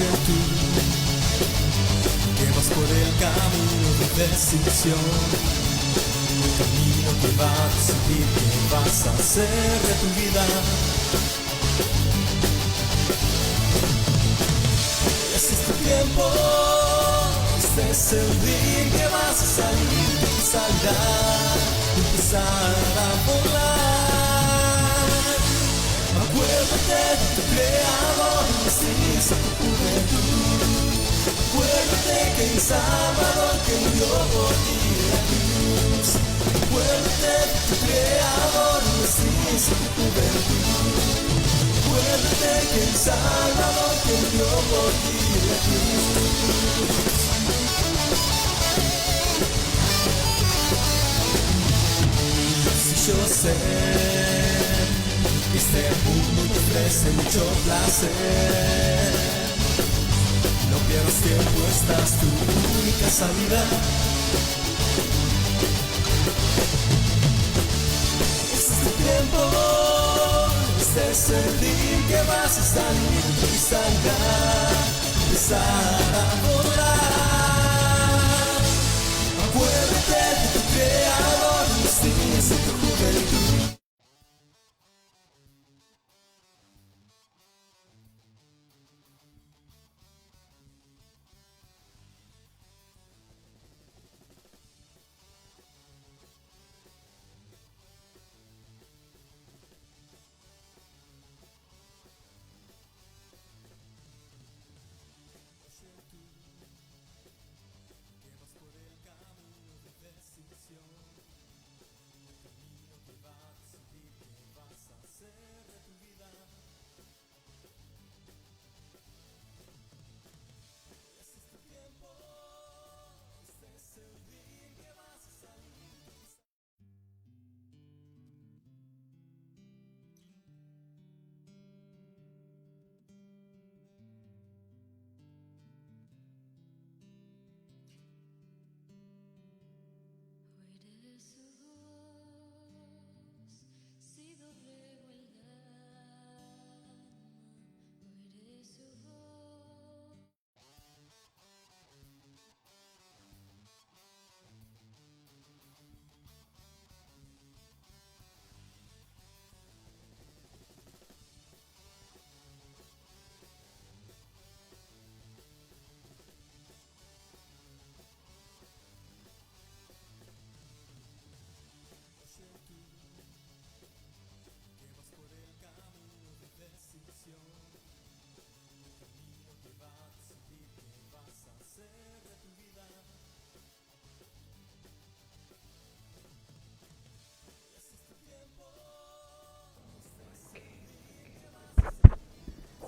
ser tú, que vas por el camino de decisión, un camino que va a decidir qué vas a hacer de tu vida. Ese es tu tiempo, este es el día que vas a salir de tu salida, empezar a volar. Acuérdate de tu creador, bendice tu juventud. Acuérdate que el Salvador que murió por ti en la cruz. Acuérdate de tu creador, bendice tu juventud. Acuérdate que el Salvador que murió por ti en la cruz. Si yo sé que este mundo te ofrece mucho placer, no pierdas tiempo, esta es tu única salida. Este es tu tiempo, este es el día que vas a salir y salgar, empezar a volar. Acuérdate de tu creador, bendice tu juventud.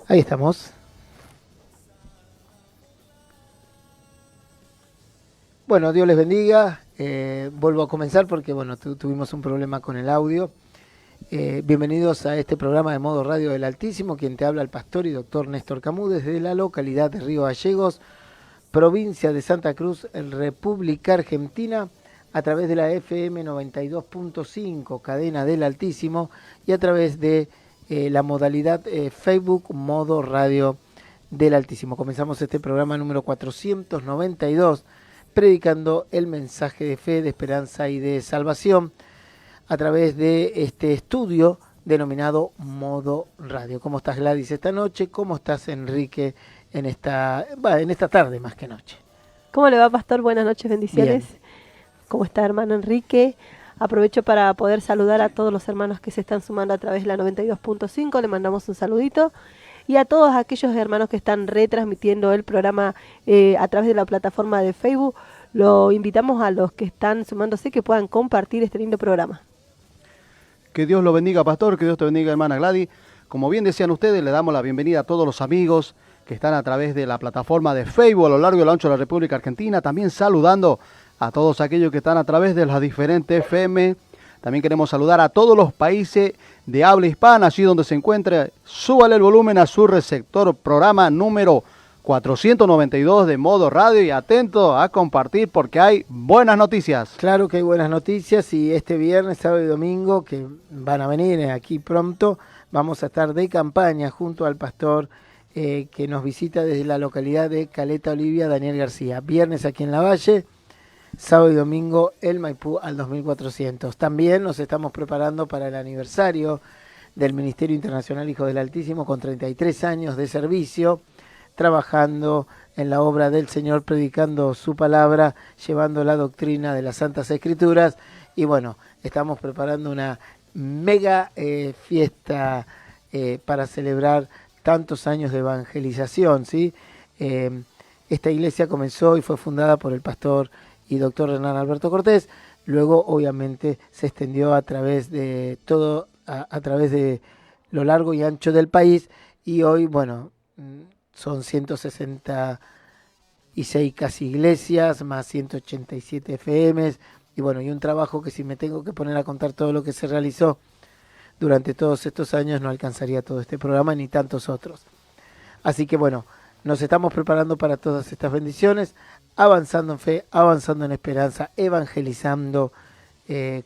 Ahí estamos. Bueno, Dios les bendiga. Vuelvo a comenzar porque bueno, tuvimos un problema con el audio. Bienvenidos a este programa de Modo Radio del Altísimo. Quien te habla, el pastor y doctor Néstor Camus, desde la localidad de Río Gallegos, provincia de Santa Cruz, en República Argentina, a través de la FM 92.5, cadena del Altísimo, y a través de la modalidad Facebook Modo Radio del Altísimo. Comenzamos este programa número 492, predicando el mensaje de fe, de esperanza y de salvación a través de este estudio denominado Modo Radio. ¿Cómo estás, Gladys, esta noche? ¿Cómo estás, Enrique, en esta tarde más que noche? ¿Cómo le va, pastor? Buenas noches, bendiciones. Bien. ¿Cómo está, hermano Enrique? Aprovecho para poder saludar a todos los hermanos que se están sumando a través de la 92.5. Le mandamos un saludito. Y a todos aquellos hermanos que están retransmitiendo el programa a través de la plataforma de Facebook, lo invitamos a los que están sumándose que puedan compartir este lindo programa. Que Dios lo bendiga, pastor, que Dios te bendiga, hermana Gladys. Como bien decían ustedes, le damos la bienvenida a todos los amigos que están a través de la plataforma de Facebook a lo largo y a lo ancho de la República Argentina. También saludando a todos aquellos que están a través de las diferentes FM. También queremos saludar a todos los países de habla hispana, allí donde se encuentre. Súbale el volumen a su receptor, programa número 492 de Modo Radio, y atento a compartir porque hay buenas noticias. Claro que hay buenas noticias, y este viernes, sábado y domingo, que van a venir aquí pronto, vamos a estar de campaña junto al pastor que nos visita desde la localidad de Caleta Olivia, Daniel García. Viernes aquí en La Valle, sábado y domingo el Maipú al 2400. También nos estamos preparando para el aniversario del Ministerio Internacional Hijo del Altísimo, con 33 años de servicio, trabajando en la obra del Señor, predicando su palabra, llevando la doctrina de las Santas Escrituras. Y bueno, estamos preparando una mega fiesta para celebrar tantos años de evangelización, ¿sí? Esta iglesia comenzó y fue fundada por el pastor y doctor Hernán Alberto Cortés. Luego, obviamente, se extendió a través de todo, a través de lo largo y ancho del país, y hoy, bueno, son 166 casi iglesias, más 187 FMs, y bueno, y un trabajo que, si me tengo que poner a contar todo lo que se realizó durante todos estos años, no alcanzaría todo este programa ni tantos otros. Así que bueno, nos estamos preparando para todas estas bendiciones, avanzando en fe, avanzando en esperanza, evangelizando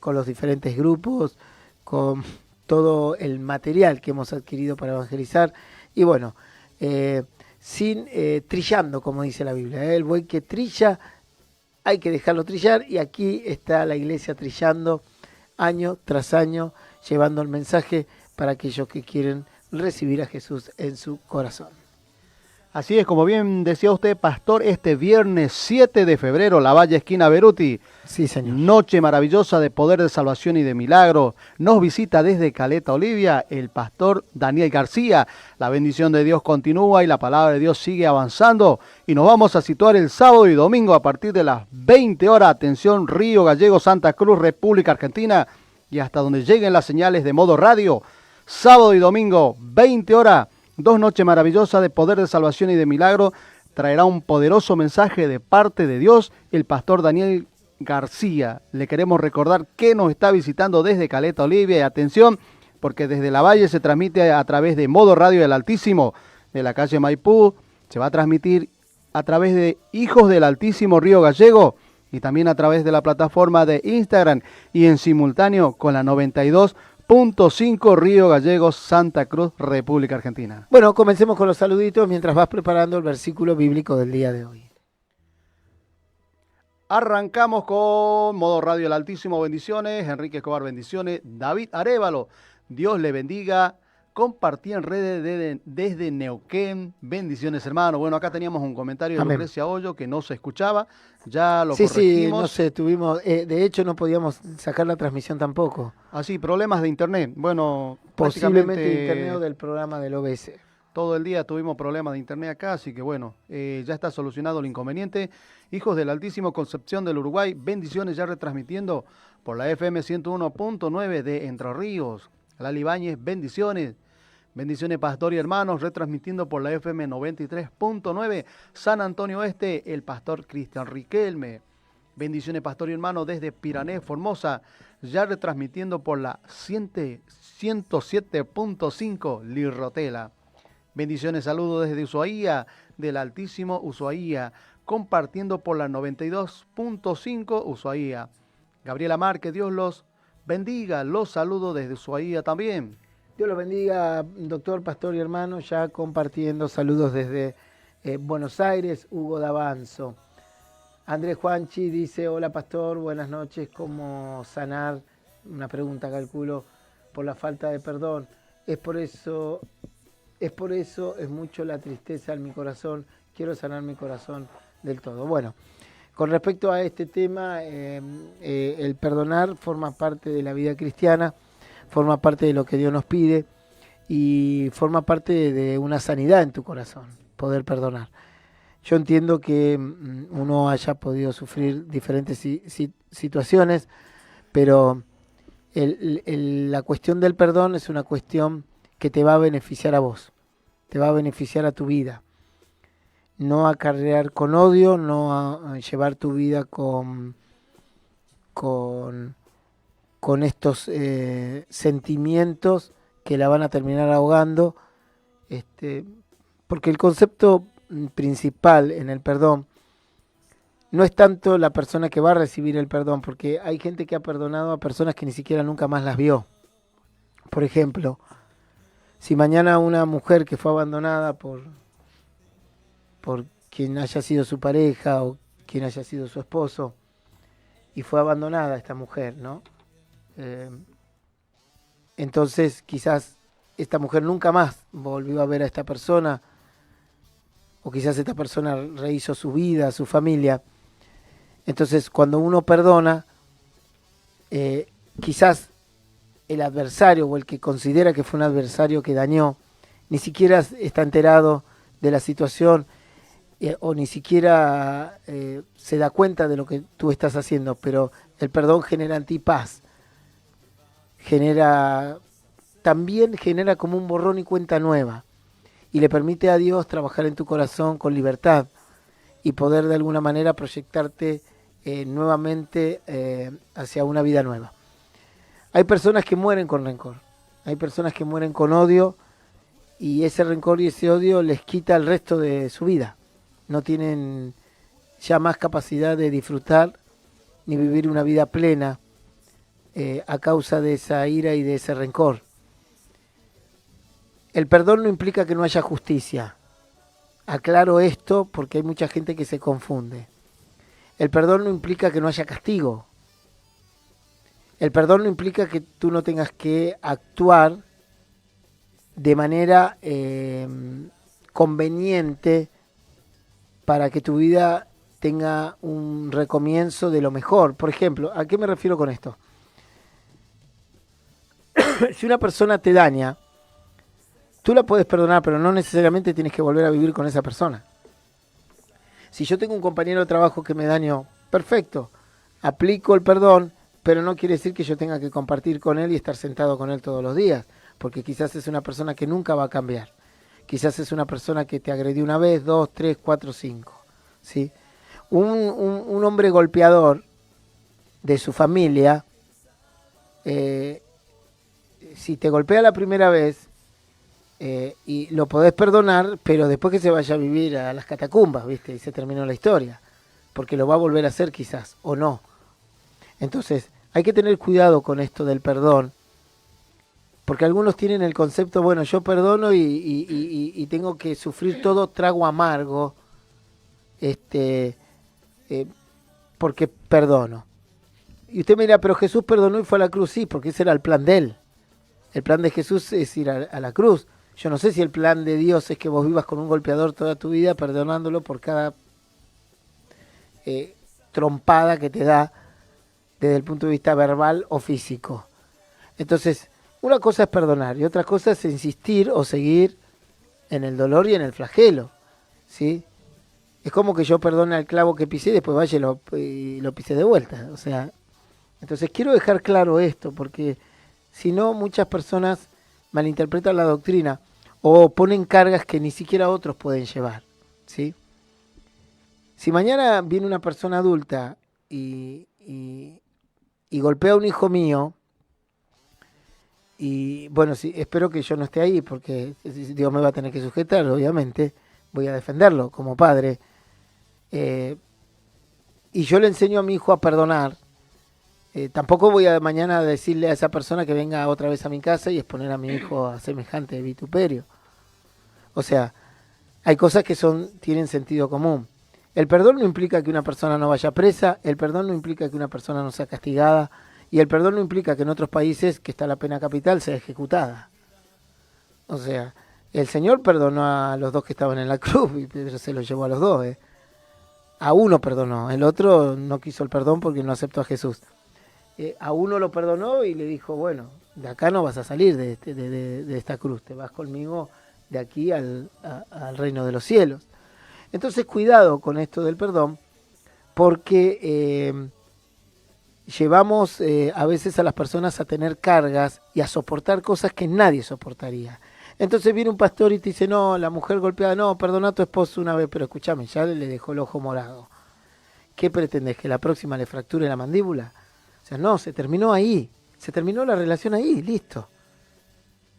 con los diferentes grupos, con todo el material que hemos adquirido para evangelizar, y bueno, trillando, como dice la Biblia, el buey que trilla hay que dejarlo trillar, y aquí está la iglesia trillando año tras año, llevando el mensaje para aquellos que quieren recibir a Jesús en su corazón. Así es, como bien decía usted, pastor, este viernes 7 de febrero, La Valle, esquina Beruti. Sí, señor. Noche maravillosa de poder, de salvación y de milagro. Nos visita desde Caleta Olivia el pastor Daniel García. La bendición de Dios continúa y la palabra de Dios sigue avanzando. Y nos vamos a situar el sábado y domingo a partir de las 20 horas. Atención, Río Gallegos, Santa Cruz, República Argentina. Y hasta donde lleguen las señales de Modo Radio. Sábado y domingo, 20 horas. 2 noches maravillosas de poder, de salvación y de milagro. Traerá un poderoso mensaje de parte de Dios el pastor Daniel García. Le queremos recordar que nos está visitando desde Caleta Olivia. Y atención, porque desde La Valle se transmite a través de Modo Radio del Altísimo, de la calle Maipú. Se va a transmitir a través de Hijos del Altísimo Río Gallego, y también a través de la plataforma de Instagram, y en simultáneo con la 92.5 Río Gallegos, Santa Cruz, República Argentina. Bueno, comencemos con los saluditos mientras vas preparando el versículo bíblico del día de hoy. Arrancamos con Modo Radio el Altísimo, bendiciones. Enrique Escobar, bendiciones. David Arévalo, Dios le bendiga. Compartí en redes desde Neuquén, bendiciones, hermano. Bueno, acá teníamos un comentario de Lucrecia Hoyo que no se escuchaba, ya lo corregimos. Sí, no sé, tuvimos, de hecho no podíamos sacar la transmisión tampoco. Así, problemas de internet. Bueno, posiblemente internet o del programa del OBS. Todo el día tuvimos problemas de internet acá, así que bueno, ya está solucionado el inconveniente. Hijos del Altísimo, Concepción del Uruguay, bendiciones, ya retransmitiendo por la FM 101.9 de Entre Ríos. Lali Ibáñez, bendiciones. Bendiciones, pastor y hermanos, retransmitiendo por la FM 93.9, San Antonio Este, el pastor Cristian Riquelme. Bendiciones, pastor y hermano, desde Piranés, Formosa, ya retransmitiendo por la 107.5, Lirrotela. Bendiciones, saludos desde Ushuaia, del Altísimo Ushuaia, compartiendo por la 92.5 Ushuaia. Gabriela Márquez, Dios los bendiga, los saludo desde Ushuaia también. Dios los bendiga, doctor, pastor y hermano, ya compartiendo saludos desde Buenos Aires, Hugo Davanzo. Andrés Juanchi dice, hola pastor, buenas noches, ¿cómo sanar? Una pregunta, calculo, por la falta de perdón. Es por eso, es mucho la tristeza en mi corazón, quiero sanar mi corazón del todo. Bueno, con respecto a este tema, el perdonar forma parte de la vida cristiana, forma parte de lo que Dios nos pide y forma parte de una sanidad en tu corazón, poder perdonar. Yo entiendo que uno haya podido sufrir diferentes situaciones, pero la cuestión del perdón es una cuestión que te va a beneficiar a vos, te va a beneficiar a tu vida. No acarrear con odio, no a llevar tu vida con estos sentimientos que la van a terminar ahogando, porque el concepto principal en el perdón no es tanto la persona que va a recibir el perdón, porque hay gente que ha perdonado a personas que ni siquiera nunca más las vio. Por ejemplo, Si mañana una mujer que fue abandonada por quien haya sido su pareja o quien haya sido su esposo, y fue abandonada esta mujer, ¿no? Entonces quizás esta mujer nunca más volvió a ver a esta persona, o quizás esta persona rehizo su vida, su familia. Entonces cuando uno perdona, quizás el adversario o el que considera que fue un adversario que dañó, ni siquiera está enterado de la situación o ni siquiera se da cuenta de lo que tú estás haciendo, pero el perdón genera en ti paz, también genera como un borrón y cuenta nueva, y le permite a Dios trabajar en tu corazón con libertad y poder de alguna manera proyectarte nuevamente hacia una vida nueva. Hay personas que mueren con rencor, hay personas que mueren con odio, y ese rencor y ese odio les quita el resto de su vida. No tienen ya más capacidad de disfrutar ni vivir una vida plena a causa de esa ira y de ese rencor. El perdón no implica que no haya justicia. Aclaro esto porque hay mucha gente que se confunde. El perdón no implica que no haya castigo. El perdón no implica que tú no tengas que actuar de manera conveniente para que tu vida tenga un recomienzo de lo mejor. Por ejemplo, ¿a qué me refiero con esto? Si una persona te daña, tú la puedes perdonar, pero no necesariamente tienes que volver a vivir con esa persona. Si yo tengo un compañero de trabajo que me dañó, perfecto, aplico el perdón, pero no quiere decir que yo tenga que compartir con él y estar sentado con él todos los días, porque quizás es una persona que nunca va a cambiar. Quizás es una persona que te agredió una vez, 2, 3, 4, 5. ¿Sí? Un hombre golpeador de su familia, si te golpea la primera vez, y lo podés perdonar, pero después que se vaya a vivir a las catacumbas, ¿viste? Y se terminó la historia, porque lo va a volver a hacer quizás, o no. Entonces, hay que tener cuidado con esto del perdón, porque algunos tienen el concepto, bueno, yo perdono y tengo que sufrir todo trago amargo, porque perdono. Y usted me dirá, pero Jesús perdonó y fue a la cruz. Sí, porque ese era el plan de él. El plan de Jesús es ir a la cruz. Yo no sé si el plan de Dios es que vos vivas con un golpeador toda tu vida, perdonándolo por cada trompada que te da desde el punto de vista verbal o físico. Entonces, una cosa es perdonar y otra cosa es insistir o seguir en el dolor y en el flagelo, ¿sí? Es como que yo perdone al clavo que pisé y después vaya y lo pisé de vuelta. O sea, entonces quiero dejar claro esto, porque si no, muchas personas malinterpretan la doctrina o ponen cargas que ni siquiera otros pueden llevar, ¿sí? Si mañana viene una persona adulta y golpea a un hijo mío, y bueno, sí, espero que yo no esté ahí, porque Dios me va a tener que sujetar, obviamente, voy a defenderlo como padre, y yo le enseño a mi hijo a perdonar, tampoco voy a mañana decirle a esa persona que venga otra vez a mi casa y exponer a mi hijo a semejante vituperio. O sea, hay cosas que tienen sentido común. El perdón no implica que una persona no vaya presa, el perdón no implica que una persona no sea castigada, y el perdón no implica que en otros países que está la pena capital sea ejecutada. O sea, el Señor perdonó a los dos que estaban en la cruz, pero se los llevó a los dos. A uno perdonó, el otro no quiso el perdón porque no aceptó a Jesús. A uno lo perdonó y le dijo, bueno, de acá no vas a salir de esta cruz, te vas conmigo de aquí al reino de los cielos. Entonces cuidado con esto del perdón, porque llevamos a veces a las personas a tener cargas y a soportar cosas que nadie soportaría. Entonces viene un pastor y te dice, no, la mujer golpeada, no, perdona a tu esposo una vez, pero escúchame, ya le dejó el ojo morado. ¿Qué pretendes, que la próxima le fracture la mandíbula? O sea, no, se terminó ahí, se terminó la relación ahí, listo.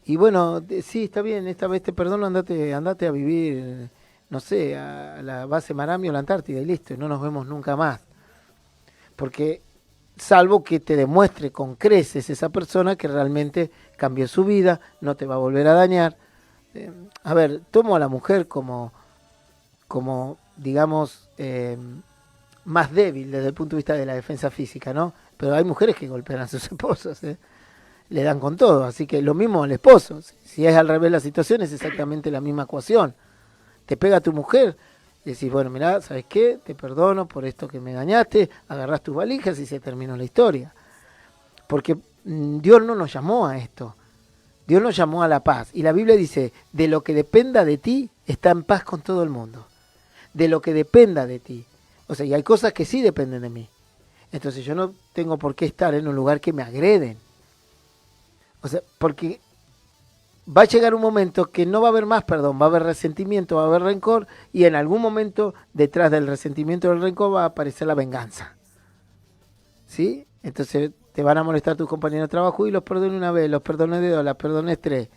Y bueno, sí, está bien, esta vez te perdono, andate a vivir, no sé, a la base Marami o la Antártida y listo, y no nos vemos nunca más. Porque salvo que te demuestre con creces esa persona que realmente cambió su vida, no te va a volver a dañar. A ver, tomo a la mujer como digamos, más débil desde el punto de vista de la defensa física, ¿no? Pero hay mujeres que golpean a sus esposos, le dan con todo, así que lo mismo al esposo. Si es al revés la situación, es exactamente la misma ecuación. Te pega tu mujer, y decís, bueno, mirá, ¿sabes qué? Te perdono por esto que me dañaste, agarrás tus valijas y se terminó la historia. Porque Dios no nos llamó a esto. Dios nos llamó a la paz. Y la Biblia dice, de lo que dependa de ti, está en paz con todo el mundo. De lo que dependa de ti. O sea, y hay cosas que sí dependen de mí. Entonces yo no tengo por qué estar en un lugar que me agreden. O sea, porque va a llegar un momento que no va a haber más perdón, va a haber resentimiento, va a haber rencor, y en algún momento detrás del resentimiento y del rencor va a aparecer la venganza. ¿Sí? Entonces te van a molestar tus compañeros de trabajo y los perdoné una vez, los perdoné de dos, las perdoné tres.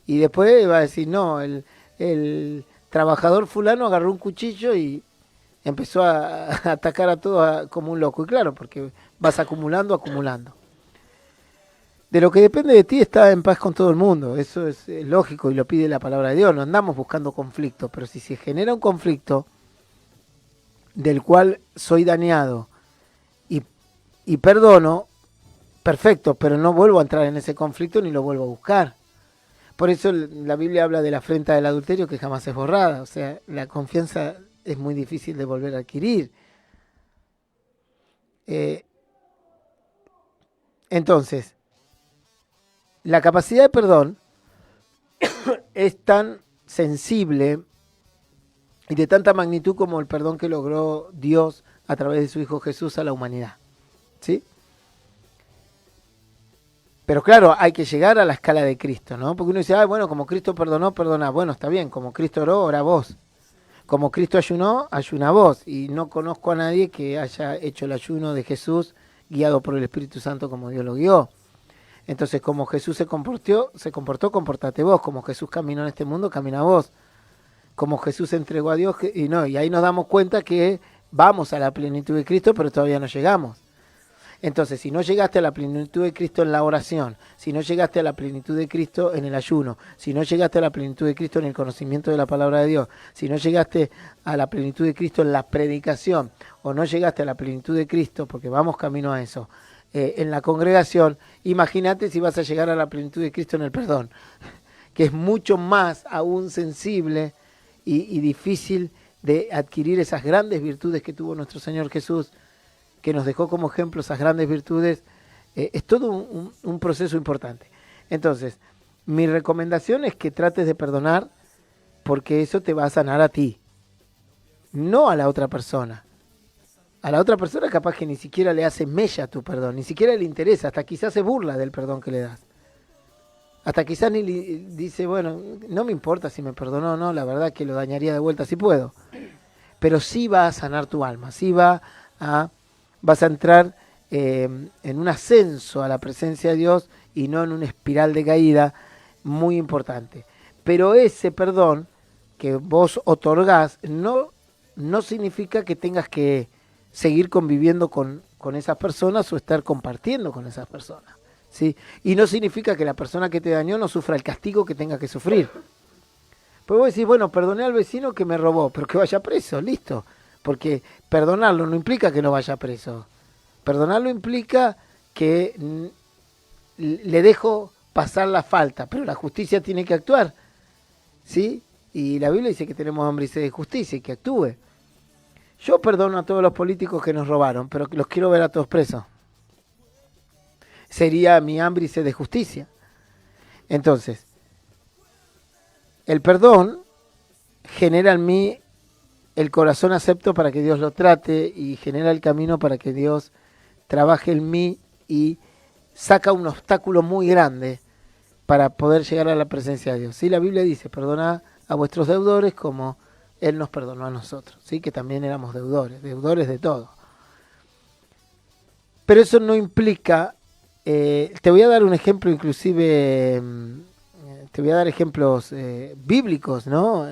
Y después va a decir, no, el trabajador fulano agarró un cuchillo y empezó a atacar a todos como un loco. Y claro, porque vas acumulando. De lo que depende de ti está en paz con todo el mundo. Eso es lógico y lo pide la palabra de Dios. No andamos buscando conflicto, pero si se genera un conflicto del cual soy dañado y perdono, perfecto, pero no vuelvo a entrar en ese conflicto ni lo vuelvo a buscar. Por eso la Biblia habla de la afrenta del adulterio que jamás es borrada. O sea, la confianza es muy difícil de volver a adquirir. Entonces, la capacidad de perdón es tan sensible y de tanta magnitud como el perdón que logró Dios a través de su Hijo Jesús a la humanidad. ¿Sí? Pero claro, hay que llegar a la escala de Cristo, ¿no? Porque uno dice, bueno, como Cristo perdonó, perdona. Bueno, está bien, como Cristo oró, ora vos. Como Cristo ayunó, ayuna vos. Y no conozco a nadie que haya hecho el ayuno de Jesús guiado por el Espíritu Santo como Dios lo guió. Entonces, como Jesús se comportó, compórtate vos. Como Jesús caminó en este mundo, camina vos. Como Jesús se entregó a Dios, y ahí nos damos cuenta que vamos a la plenitud de Cristo, pero todavía no llegamos. Entonces, si no llegaste a la plenitud de Cristo en la oración, si no llegaste a la plenitud de Cristo en el ayuno, si no llegaste a la plenitud de Cristo en el conocimiento de la palabra de Dios, si no llegaste a la plenitud de Cristo en la predicación, o no llegaste a la plenitud de Cristo, porque vamos camino a eso, en la congregación, imagínate si vas a llegar a la plenitud de Cristo en el perdón, que es mucho más aún sensible y difícil de adquirir esas grandes virtudes que tuvo nuestro Señor Jesús, que nos dejó como ejemplo esas grandes virtudes. Es todo un proceso importante. Entonces, mi recomendación es que trates de perdonar, porque eso te va a sanar a ti, no a la otra persona. A la otra persona capaz que ni siquiera le hace mella tu perdón, ni siquiera le interesa, hasta quizás se burla del perdón que le das. Hasta quizás ni dice, bueno, no me importa si me perdonó o no, la verdad que lo dañaría de vuelta si puedo. Pero sí va a sanar tu alma, sí vas a entrar en un ascenso a la presencia de Dios y no en una espiral de caída muy importante. Pero ese perdón que vos otorgás no significa que tengas que seguir conviviendo con esas personas o estar compartiendo con esas personas, ¿sí? Y no significa que la persona que te dañó no sufra el castigo que tenga que sufrir. Pues vos decís, bueno, perdoné al vecino que me robó, pero que vaya preso, listo. Porque perdonarlo no implica que no vaya preso. Perdonarlo implica que le dejo pasar la falta, pero la justicia tiene que actuar, ¿sí? Y la Biblia dice que tenemos hambre y sed de justicia y que actúe. Yo perdono a todos los políticos que nos robaron, pero los quiero ver a todos presos. Sería mi hambre y sed de justicia. Entonces, el perdón genera en mí el corazón acepto para que Dios lo trate y genera el camino para que Dios trabaje en mí y saca un obstáculo muy grande para poder llegar a la presencia de Dios. Sí, la Biblia dice, perdona a vuestros deudores como Él nos perdonó a nosotros, ¿sí? Que también éramos deudores de todo. Pero eso no implica, te voy a dar un ejemplo inclusive, te voy a dar ejemplos bíblicos, ¿no?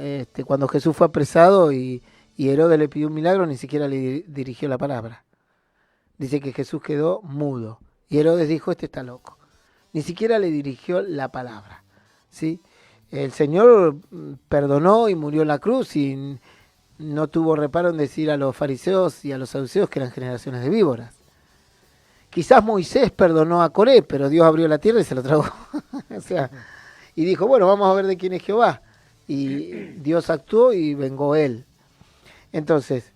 Cuando Jesús fue apresado y Herodes le pidió un milagro, ni siquiera le dirigió la palabra. dice que Jesús quedó mudo. Y Herodes dijo, este está loco. Ni siquiera le dirigió la palabra, ¿sí? El Señor perdonó y murió en la cruz y no tuvo reparo en decir a los fariseos y a los saduceos que eran generaciones de víboras. Quizás Moisés perdonó a Coré, pero Dios abrió la tierra y se lo tragó. O sea, y dijo, bueno, vamos a ver de quién es Jehová. Y Dios actuó y vengó él. Entonces,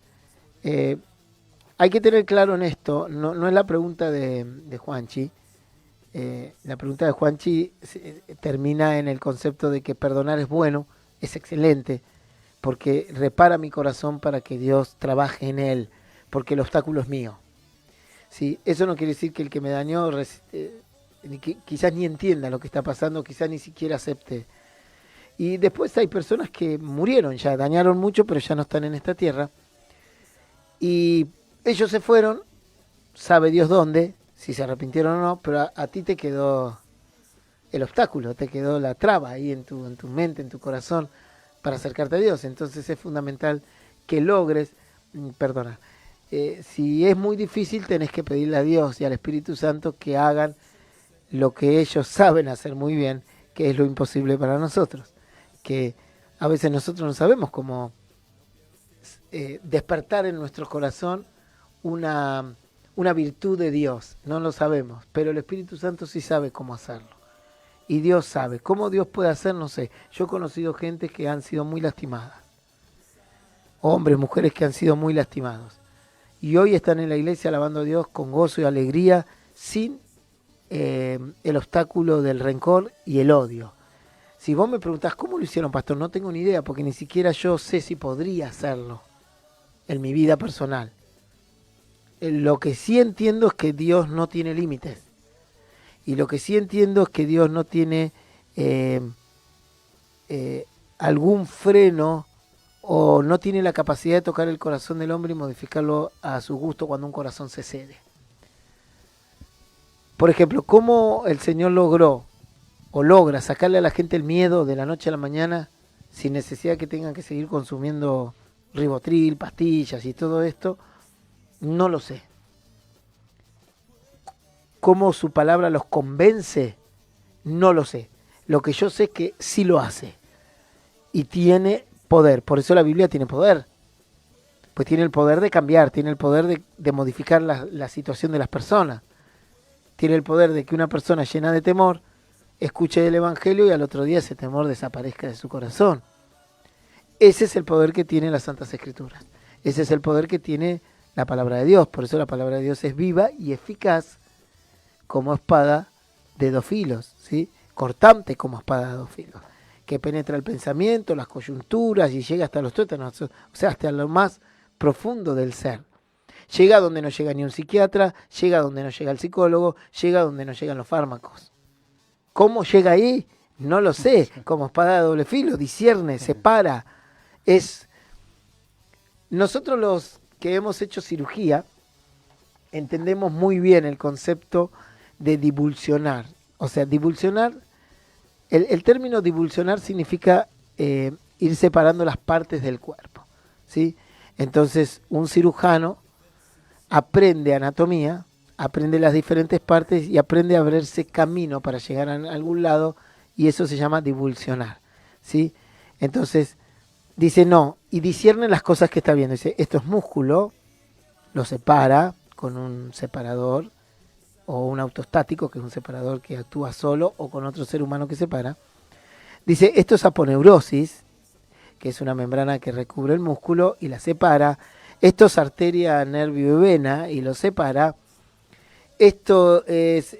hay que tener claro en esto, no es la pregunta de Juanchi. La pregunta de Juanchi termina en el concepto de que perdonar es bueno, es excelente, porque repara mi corazón para que Dios trabaje en él, porque el obstáculo es mío. ¿Sí? Eso no quiere decir que el que me dañó quizás ni entienda lo que está pasando, quizás ni siquiera acepte. Y después hay personas que murieron ya, dañaron mucho, pero ya no están en esta tierra. Y ellos se fueron, sabe Dios dónde, si se arrepintieron o no, pero a ti te quedó el obstáculo, te quedó la traba ahí en tu mente, en tu corazón, para acercarte a Dios. Entonces es fundamental que logres perdonar. Si es muy difícil, tenés que pedirle a Dios y al Espíritu Santo que hagan lo que ellos saben hacer muy bien, que es lo imposible para nosotros. Que a veces nosotros no sabemos cómo despertar en nuestro corazón una virtud de Dios, no lo sabemos, pero el Espíritu Santo sí sabe cómo hacerlo. Y Dios sabe. ¿Cómo Dios puede hacer? No sé. Yo he conocido gente que han sido muy lastimadas. Hombres, mujeres que han sido muy lastimados. Y hoy están en la iglesia alabando a Dios con gozo y alegría, sin el obstáculo del rencor y el odio. Si vos me preguntás, ¿cómo lo hicieron, pastor? No tengo ni idea, porque ni siquiera yo sé si podría hacerlo en mi vida personal. Lo que sí entiendo es que Dios no tiene límites. Y lo que sí entiendo es que Dios no tiene algún freno o no tiene la capacidad de tocar el corazón del hombre y modificarlo a su gusto cuando un corazón se cede. Por ejemplo, ¿cómo el Señor logró o logra sacarle a la gente el miedo de la noche a la mañana sin necesidad que tengan que seguir consumiendo ribotril, pastillas y todo esto? No lo sé. ¿Cómo su palabra los convence? No lo sé. Lo que yo sé es que sí lo hace. Y tiene poder. Por eso la Biblia tiene poder. Pues tiene el poder de cambiar, tiene el poder de modificar la situación de las personas. Tiene el poder de que una persona llena de temor escuche el Evangelio y al otro día ese temor desaparezca de su corazón. Ese es el poder que tiene las Santas Escrituras. Ese es el poder que tiene la palabra de Dios. Por eso la palabra de Dios es viva y eficaz como espada de dos filos, ¿sí? Cortante como espada de dos filos, que penetra el pensamiento, las coyunturas y llega hasta los tuétanos, o sea, hasta lo más profundo del ser. Llega donde no llega ni un psiquiatra, llega donde no llega el psicólogo, llega donde no llegan los fármacos. ¿Cómo llega ahí? No lo sé. Como espada de doble filo, discierne, separa. Nosotros los que hemos hecho cirugía entendemos muy bien el concepto de divulsionar. O sea, divulsionar, el término divulsionar significa ir separando las partes del cuerpo, ¿sí? Entonces, un cirujano aprende anatomía, aprende las diferentes partes y aprende a abrirse camino para llegar a algún lado, y eso se llama divulsionar, ¿sí? Entonces, dice no, y discierne las cosas que está viendo. Dice, esto es músculo, lo separa con un separador, o un autoestático, que es un separador que actúa solo, o con otro ser humano que separa. Dice, esto es aponeurosis, que es una membrana que recubre el músculo y la separa. Esto es arteria, nervio y vena y lo separa. Esto es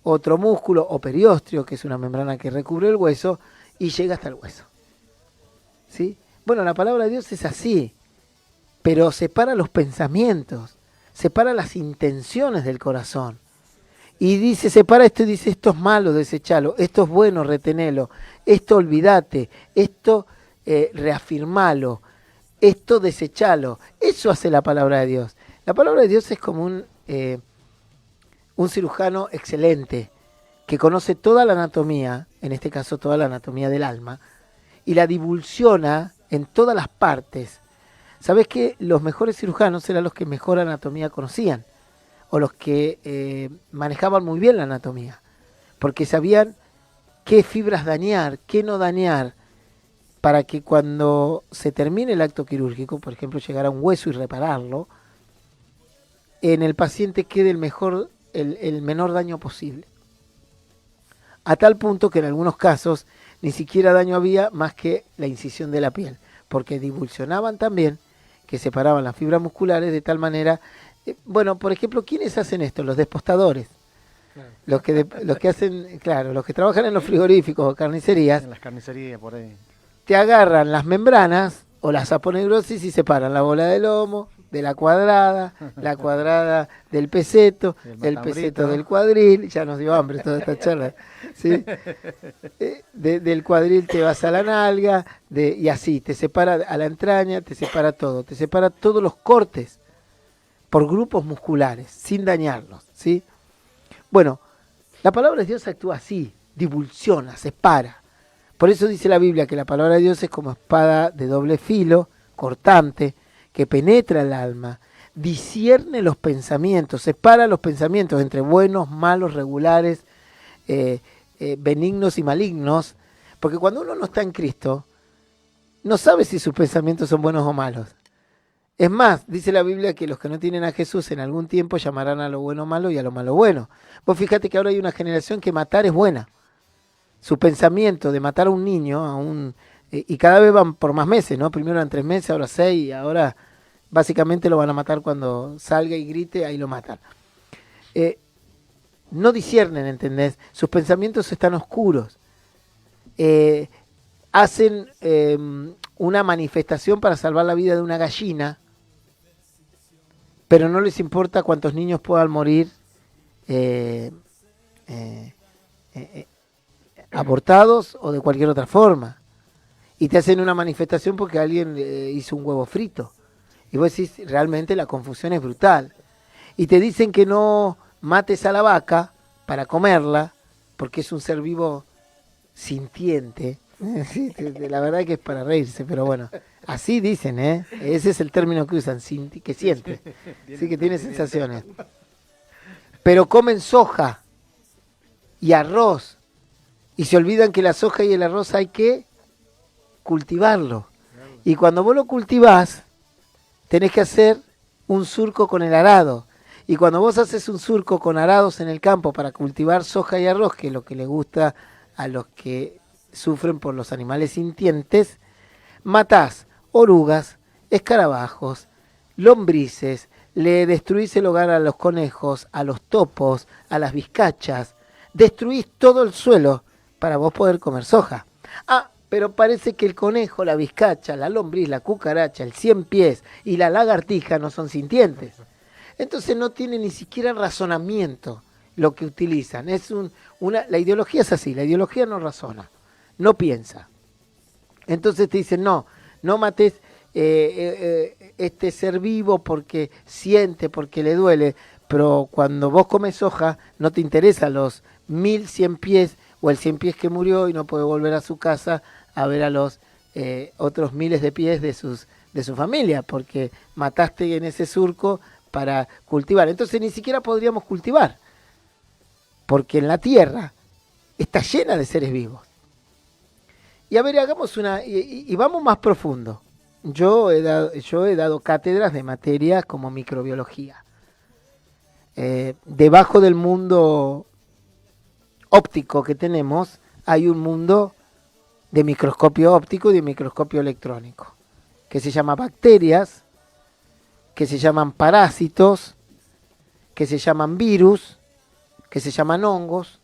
otro músculo o periósteo, que es una membrana que recubre el hueso y llega hasta el hueso. ¿Sí? Bueno, la palabra de Dios es así, pero separa los pensamientos, separa las intenciones del corazón. Y dice, separa esto y dice, esto es malo, desechalo, esto es bueno, retenelo, esto olvídate, esto reafirmalo, esto desechalo. Eso hace la palabra de Dios. La palabra de Dios es como un cirujano excelente que conoce toda la anatomía, en este caso toda la anatomía del alma, y la divulsiona en todas las partes, ¿Sabés que los mejores cirujanos eran los que mejor anatomía conocían? O los que manejaban muy bien la anatomía. Porque sabían qué fibras dañar, qué no dañar, para que cuando se termine el acto quirúrgico, por ejemplo, llegar a un hueso y repararlo, en el paciente quede el menor daño posible. A tal punto que en algunos casos ni siquiera daño había más que la incisión de la piel, porque divulsionaban también que separaban las fibras musculares de tal manera, bueno, por ejemplo, ¿quiénes hacen esto? Los despostadores. Claro. Los que hacen, claro, los que trabajan en los frigoríficos o carnicerías. En las carnicerías, por ahí. Te agarran las membranas o las aponeurosis y separan la bola de lomo de la cuadrada del peseto, el peseto del cuadril. Ya nos dio hambre toda esta charla, ¿sí? Del cuadril te vas a la nalga, y así, te separa a la entraña, te separa todo, te separa todos los cortes por grupos musculares, sin dañarlos, ¿sí? Bueno, la palabra de Dios actúa así, divulsiona, separa. Por eso dice la Biblia que la palabra de Dios es como espada de doble filo, cortante, que penetra el alma, discierne los pensamientos, separa los pensamientos entre buenos, malos, regulares, benignos y malignos, porque cuando uno no está en Cristo, no sabe si sus pensamientos son buenos o malos. Es más, dice la Biblia que los que no tienen a Jesús en algún tiempo llamarán a lo bueno malo y a lo malo bueno. Vos fíjate que ahora hay una generación que matar es buena. Su pensamiento de matar a un niño, y cada vez van por más meses, ¿no? Primero eran 3 meses, ahora 6, y ahora básicamente lo van a matar cuando salga y grite, ahí lo matan. No disciernen, ¿entendés? Sus pensamientos están oscuros. Hacen una manifestación para salvar la vida de una gallina, pero no les importa cuántos niños puedan morir abortados o de cualquier otra forma. Y te hacen una manifestación porque alguien hizo un huevo frito. Y vos decís, realmente la confusión es brutal. Y te dicen que no mates a la vaca para comerla, porque es un ser vivo sintiente. Sí, la verdad que es para reírse, pero bueno. Así dicen, ¿eh? Ese es el término que usan, que siente. Sí, que tiene sensaciones. Pero comen soja y arroz. Y se olvidan que la soja y el arroz hay que cultivarlo. Y cuando vos lo cultivás, tenés que hacer un surco con el arado. Y cuando vos haces un surco con arados en el campo para cultivar soja y arroz, que es lo que le gusta a los que sufren por los animales sintientes, matás orugas, escarabajos, lombrices, le destruís el hogar a los conejos, a los topos, a las vizcachas, destruís todo el suelo para vos poder comer soja. Ah, pero parece que el conejo, la vizcacha, la lombriz, la cucaracha, el 100 pies y la lagartija no son sintientes. Entonces no tiene ni siquiera razonamiento lo que utilizan. La ideología es así, la ideología no razona, no piensa. Entonces te dicen, no mates este ser vivo porque siente, porque le duele, pero cuando vos comes soja no te interesan los 1100 pies o el 100 pies que murió y no puede volver a su casa a ver a los otros miles de pies de su familia, porque mataste en ese surco para cultivar. Entonces ni siquiera podríamos cultivar, porque en la tierra está llena de seres vivos. Y a ver, hagamos y vamos más profundo. Yo he dado cátedras de materias como microbiología. Debajo del mundo óptico que tenemos hay un mundo de microscopio óptico y de microscopio electrónico, que se llama bacterias, que se llaman parásitos, que se llaman virus, que se llaman hongos,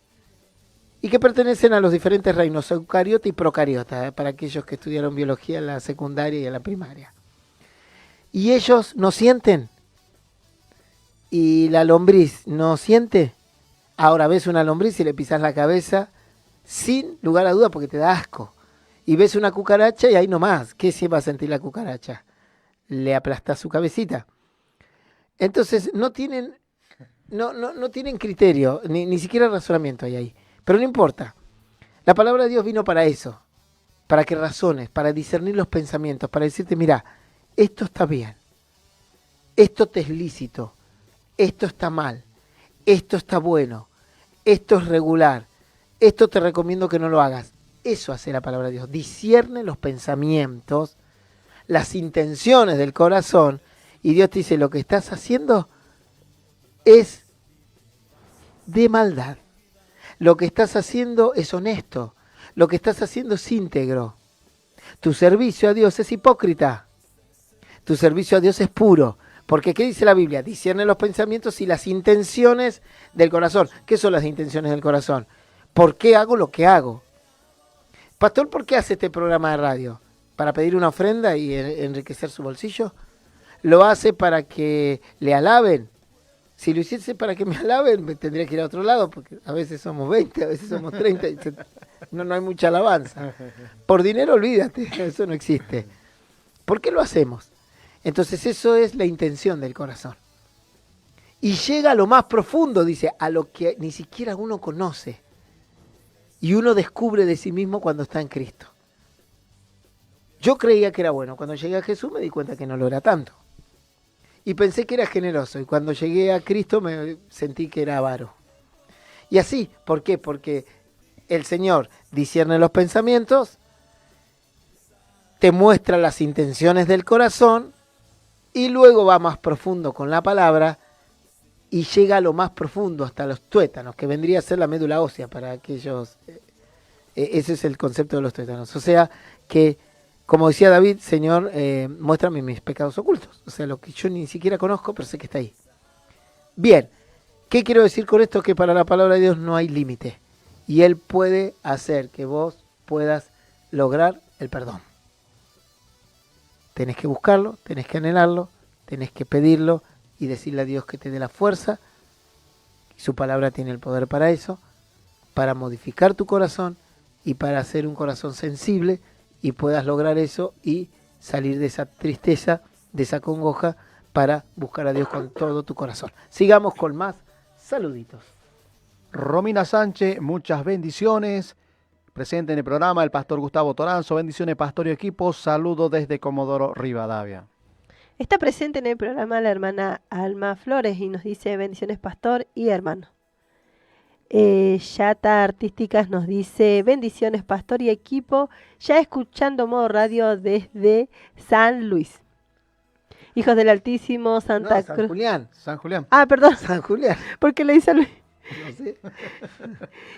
y que pertenecen a los diferentes reinos eucariota y procariota, para aquellos que estudiaron biología en la secundaria y en la primaria. Y ellos no sienten, y la lombriz no siente. Ahora ves una lombriz y le pisas la cabeza sin lugar a duda porque te da asco. Y ves una cucaracha y ahí nomás, ¿qué se va a sentir la cucaracha? Le aplastás su cabecita. Entonces no tienen criterio, ni siquiera razonamiento hay ahí. Pero no importa. La palabra de Dios vino para eso, para que razones, para discernir los pensamientos, para decirte, mira, esto está bien, esto te es lícito, esto está mal, esto está bueno, esto es regular, esto te recomiendo que no lo hagas. Eso hace la palabra de Dios. Discierne los pensamientos, las intenciones del corazón, y Dios te dice, lo que estás haciendo es de maldad. Lo que estás haciendo es honesto. Lo que estás haciendo es íntegro. Tu servicio a Dios es hipócrita. Tu servicio a Dios es puro. Porque ¿qué dice la Biblia? Discierne los pensamientos y las intenciones del corazón. ¿Qué son las intenciones del corazón? ¿Por qué hago lo que hago? Pastor, ¿por qué hace este programa de radio? ¿Para pedir una ofrenda y enriquecer su bolsillo? ¿Lo hace para que le alaben? Si lo hiciese para que me alaben, me tendría que ir a otro lado, porque a veces somos 20, a veces somos 30, y no hay mucha alabanza. Por dinero, olvídate, eso no existe. ¿Por qué lo hacemos? Entonces eso es la intención del corazón. Y llega a lo más profundo, dice, a lo que ni siquiera uno conoce. Y uno descubre de sí mismo cuando está en Cristo. Yo creía que era bueno. Cuando llegué a Jesús me di cuenta que no lo era tanto. Y pensé que era generoso. Y cuando llegué a Cristo me sentí que era avaro. Y así, ¿por qué? Porque el Señor discierne los pensamientos, te muestra las intenciones del corazón, y luego va más profundo con la palabra y llega a lo más profundo, hasta los tuétanos, que vendría a ser la médula ósea para aquellos. Ese es el concepto de los tuétanos. O sea que, como decía David, Señor, muéstrame mis pecados ocultos. O sea, lo que yo ni siquiera conozco, pero sé que está ahí. Bien, ¿qué quiero decir con esto? Que para la palabra de Dios no hay límite. Y Él puede hacer que vos puedas lograr el perdón. Tenés que buscarlo, tenés que anhelarlo, tenés que pedirlo y decirle a Dios que te dé la fuerza. Su palabra tiene el poder para eso, para modificar tu corazón y para hacer un corazón sensible y puedas lograr eso y salir de esa tristeza, de esa congoja, para buscar a Dios con todo tu corazón. Sigamos con más saluditos. Romina Sánchez, muchas bendiciones. Presente en el programa el pastor Gustavo Toranzo. Bendiciones, pastor y equipo. Saludos desde Comodoro Rivadavia. Está presente en el programa la hermana Alma Flores y nos dice bendiciones, pastor y hermano. Yata Artísticas nos dice bendiciones, pastor y equipo, ya escuchando Modo Radio desde San Luis. Hijos del Altísimo, Santa Cruz. San Julián. San Julián. Ah, perdón. San Julián. ¿Por qué le dice a Luis? No sé.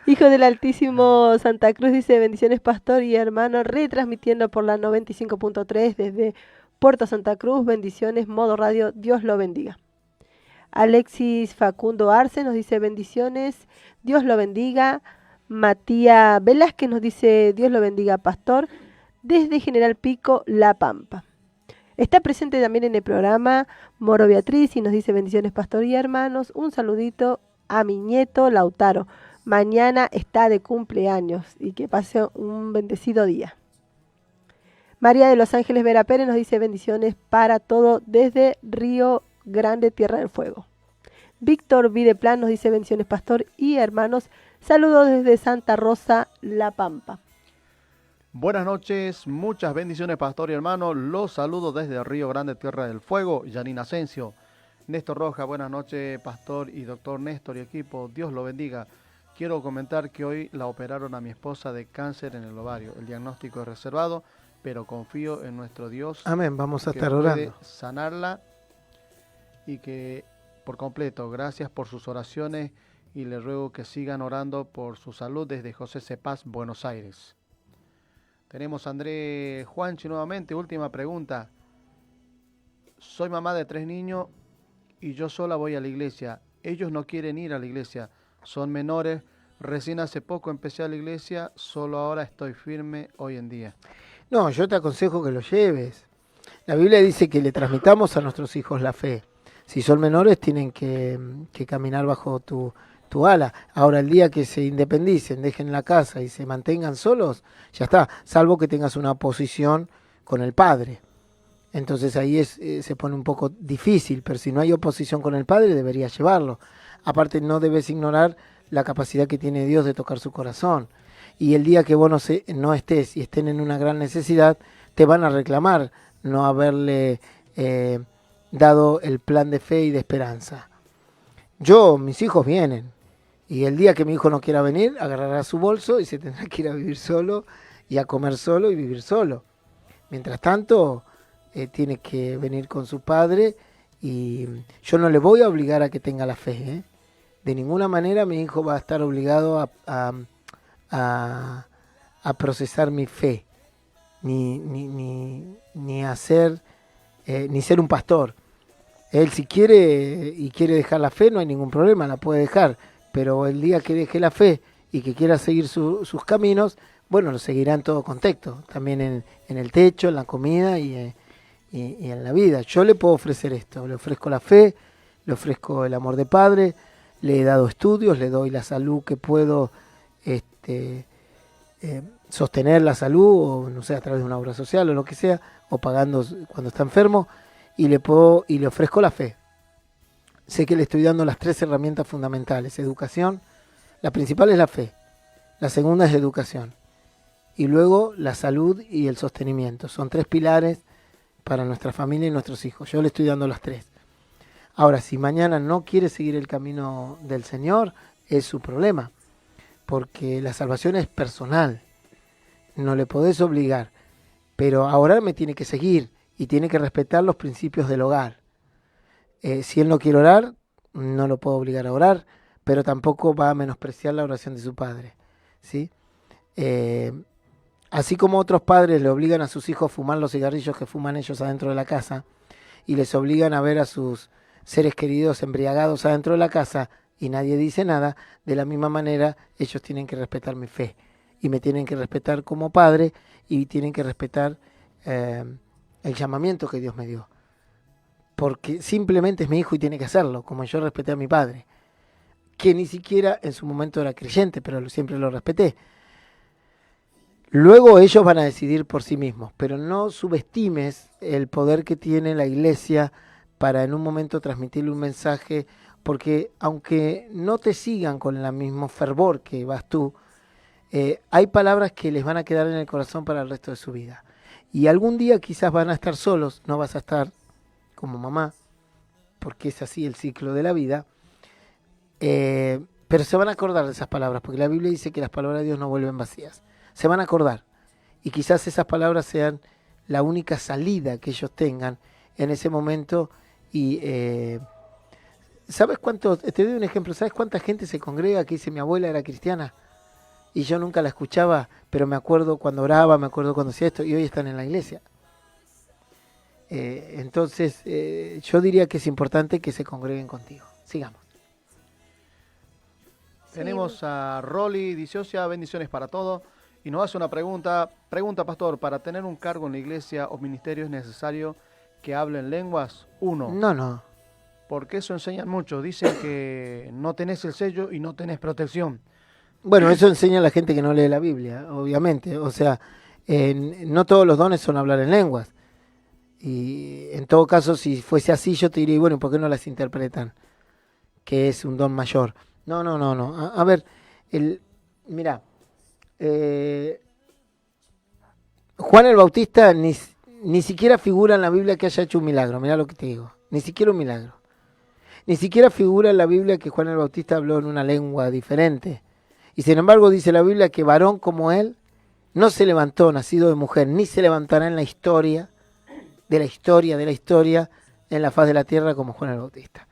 Hijo del Altísimo Santa Cruz dice bendiciones, pastor y hermano, retransmitiendo por la 95.3 desde Puerto Santa Cruz. Bendiciones, Modo Radio, Dios lo bendiga. Alexis Facundo Arce nos dice bendiciones, Dios lo bendiga. Matías Velázquez nos dice Dios lo bendiga, pastor, desde General Pico, La Pampa. Está presente también en el programa Moro Beatriz y nos dice bendiciones, pastor y hermanos. Un saludito a mi nieto Lautaro. Mañana está de cumpleaños y que pase un bendecido día. María de Los Ángeles Vera Pérez nos dice bendiciones para todo desde Río Grande, Tierra del Fuego. Víctor Videplan nos dice bendiciones, pastor y hermanos. Saludos desde Santa Rosa, La Pampa. Buenas noches, muchas bendiciones, pastor y hermano. Los saludos desde Río Grande, Tierra del Fuego. Janine Asensio. Néstor Roja, buenas noches, pastor y doctor Néstor y equipo. Dios lo bendiga. Quiero comentar que hoy la operaron a mi esposa de cáncer en el ovario. El diagnóstico es reservado, pero confío en nuestro Dios. Amén, vamos a que estar puede orando. sanarla y que por completo. Gracias por sus oraciones y les ruego que sigan orando por su salud desde José Cepaz, Buenos Aires. Tenemos a André Juanchi nuevamente. Última pregunta. Soy mamá de 3 niños y yo sola voy a la iglesia. Ellos no quieren ir a la iglesia. Son menores. Recién hace poco empecé a la iglesia. Solo ahora estoy firme hoy en día. No, yo te aconsejo que lo lleves. La Biblia dice que le transmitamos a nuestros hijos la fe. Si son menores tienen que caminar bajo tu ala. Ahora, el día que se independicen, dejen la casa y se mantengan solos, ya está, salvo que tengas una oposición con el padre. Entonces ahí se pone un poco difícil, pero si no hay oposición con el padre, deberías llevarlo. Aparte, no debes ignorar la capacidad que tiene Dios de tocar su corazón. Y el día que vos no estés y estén en una gran necesidad, te van a reclamar no haberle dado el plan de fe y de esperanza. Mis hijos vienen, y el día que mi hijo no quiera venir, agarrará su bolso y se tendrá que ir a vivir solo, y a comer solo y vivir solo. Mientras tanto, tiene que venir con su padre, y yo no le voy a obligar a que tenga la fe, ¿eh? De ninguna manera mi hijo va a estar obligado a procesar mi fe, ni hacer, ni ser un pastor. Él si quiere y quiere dejar la fe, no hay ningún problema, la puede dejar, pero el día que deje la fe y que quiera seguir sus caminos, bueno, lo seguirá en todo contexto, también en el techo, en la comida y en la vida. Yo le puedo ofrecer esto, le ofrezco la fe, le ofrezco el amor de padre, le he dado estudios, le doy la salud que puedo, sostener la salud, o no sé, a través de una obra social o lo que sea, o pagando cuando está enfermo, y le ofrezco la fe. Sé que le estoy dando las 3 herramientas fundamentales: educación, la principal es la fe, la segunda es la educación, y luego la salud y el sostenimiento. Son 3 pilares para nuestra familia y nuestros hijos. Yo le estoy dando las 3. Ahora, si mañana no quiere seguir el camino del Señor, es su problema, porque la salvación es personal, no le podés obligar, pero a orar me tiene que seguir y tiene que respetar los principios del hogar. Si él no quiere orar, no lo puedo obligar a orar, pero tampoco va a menospreciar la oración de su padre, ¿sí? Así como otros padres le obligan a sus hijos a fumar los cigarrillos que fuman ellos adentro de la casa, y les obligan a ver a sus seres queridos embriagados adentro de la casa y nadie dice nada, de la misma manera ellos tienen que respetar mi fe y me tienen que respetar como padre, y tienen que respetar el llamamiento que Dios me dio, porque simplemente es mi hijo y tiene que hacerlo, como yo respeté a mi padre, que ni siquiera en su momento era creyente, pero siempre lo respeté. Luego ellos van a decidir por sí mismos, pero no subestimes el poder que tiene la iglesia para en un momento transmitirle un mensaje, porque aunque no te sigan con el mismo fervor que vas tú, hay palabras que les van a quedar en el corazón para el resto de su vida. Y algún día quizás van a estar solos, no vas a estar como mamá, porque es así el ciclo de la vida, pero se van a acordar de esas palabras, porque la Biblia dice que las palabras de Dios no vuelven vacías. Se van a acordar, y quizás esas palabras sean la única salida que ellos tengan en ese momento. Y ¿sabes cuánto? Te doy un ejemplo. ¿Sabes cuánta gente se congrega que dice mi abuela era cristiana y yo nunca la escuchaba, pero me acuerdo cuando oraba, me acuerdo cuando hacía esto, y hoy están en la iglesia? Entonces yo diría que es importante que se congreguen contigo. Sigamos. Sí. Tenemos a Rolly Diciosia, bendiciones para todos. Y nos hace una pregunta, pastor, ¿para tener un cargo en la iglesia o ministerio es necesario que hablen lenguas? No. Porque eso enseñan muchos, dicen que no tenés el sello y no tenés protección. Bueno, eso enseña a la gente que no lee la Biblia, obviamente. O sea, no todos los dones son hablar en lenguas. Y en todo caso, si fuese así, yo te diría, bueno, ¿por qué no las interpretan? Que es un don mayor. No. A ver, mirá, Juan el Bautista ni siquiera figura en la Biblia que haya hecho un milagro. Mirá lo que te digo, ni siquiera un milagro. Ni siquiera figura en la Biblia que Juan el Bautista habló en una lengua diferente. Y sin embargo dice la Biblia que varón como él no se levantó, nacido de mujer, ni se levantará en la historia, de la historia, en la faz de la tierra como Juan el Bautista.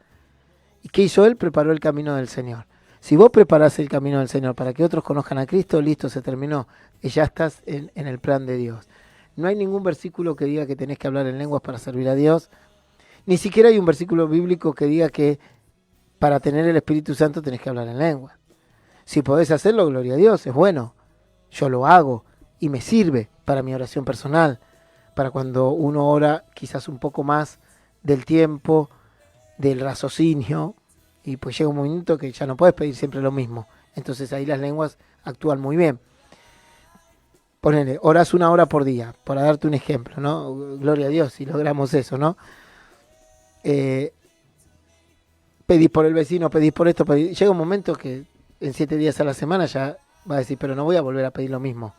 ¿Y qué hizo él? Preparó el camino del Señor. Si vos preparás el camino del Señor para que otros conozcan a Cristo, listo, se terminó. Y ya estás en el plan de Dios. No hay ningún versículo que diga que tenés que hablar en lenguas para servir a Dios. Ni siquiera hay un versículo bíblico que diga que para tener el Espíritu Santo tenés que hablar en lenguas. Si podés hacerlo, gloria a Dios, es bueno. Yo lo hago y me sirve para mi oración personal, para cuando uno ora quizás un poco más del tiempo, del raciocinio, y pues llega un momento que ya no puedes pedir siempre lo mismo. Entonces ahí las lenguas actúan muy bien. Ponele, orás 1 hora por día, para darte un ejemplo, ¿no? Gloria a Dios si logramos eso, ¿no? Pedís por el vecino, pedís por esto, llega un momento que en 7 días a la semana ya vas a decir, pero no voy a volver a pedir lo mismo,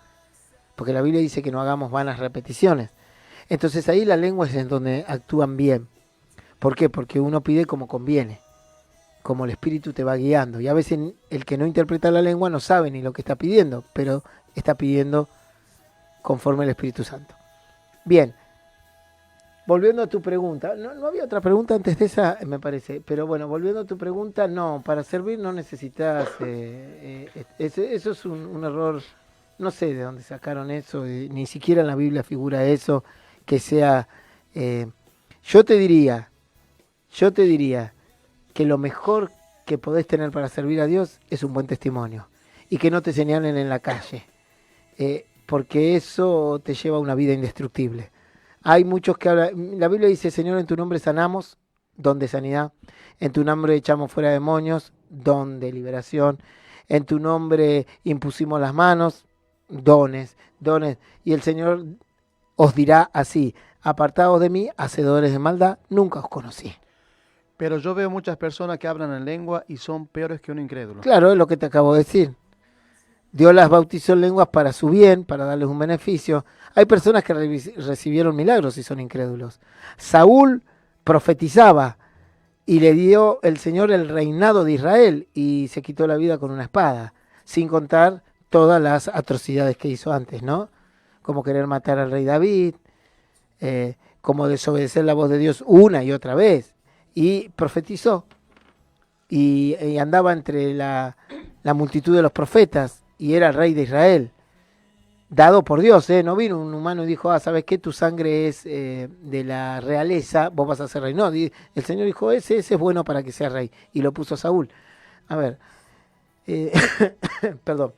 porque la Biblia dice que no hagamos vanas repeticiones. Entonces ahí la lengua es en donde actúan bien. ¿Por qué? Porque uno pide como conviene, como el Espíritu te va guiando. Y a veces el que no interpreta la lengua no sabe ni lo que está pidiendo, pero está pidiendo conforme al Espíritu Santo. Bien, volviendo a tu pregunta, no había otra pregunta antes de esa, me parece, pero bueno, volviendo a tu pregunta, no, para servir no necesitas, eso es un error, no sé de dónde sacaron eso, ni siquiera en la Biblia figura eso, que sea, yo te diría que lo mejor que podés tener para servir a Dios es un buen testimonio y que no te señalen en la calle, porque eso te lleva a una vida indestructible. Hay muchos que hablan, la Biblia dice, Señor, en tu nombre sanamos, don de sanidad, en tu nombre echamos fuera demonios, don de liberación, en tu nombre impusimos las manos, dones, y el Señor os dirá así, apartados de mí, hacedores de maldad, nunca os conocí. Pero yo veo muchas personas que hablan en lengua y son peores que un incrédulo. Claro, es lo que te acabo de decir. Dios las bautizó en lenguas para su bien, para darles un beneficio. Hay personas que recibieron milagros y son incrédulos. Saúl profetizaba y le dio el Señor el reinado de Israel y se quitó la vida con una espada, sin contar todas las atrocidades que hizo antes, ¿no? Como querer matar al rey David, como desobedecer la voz de Dios una y otra vez. Y profetizó y andaba entre la multitud de los profetas y era rey de Israel, dado por Dios, no vino un humano y dijo, ¿sabes qué? Tu sangre es de la realeza, vos vas a ser rey. No, el Señor dijo, ese es bueno para que sea rey, y lo puso Saúl. A ver, perdón,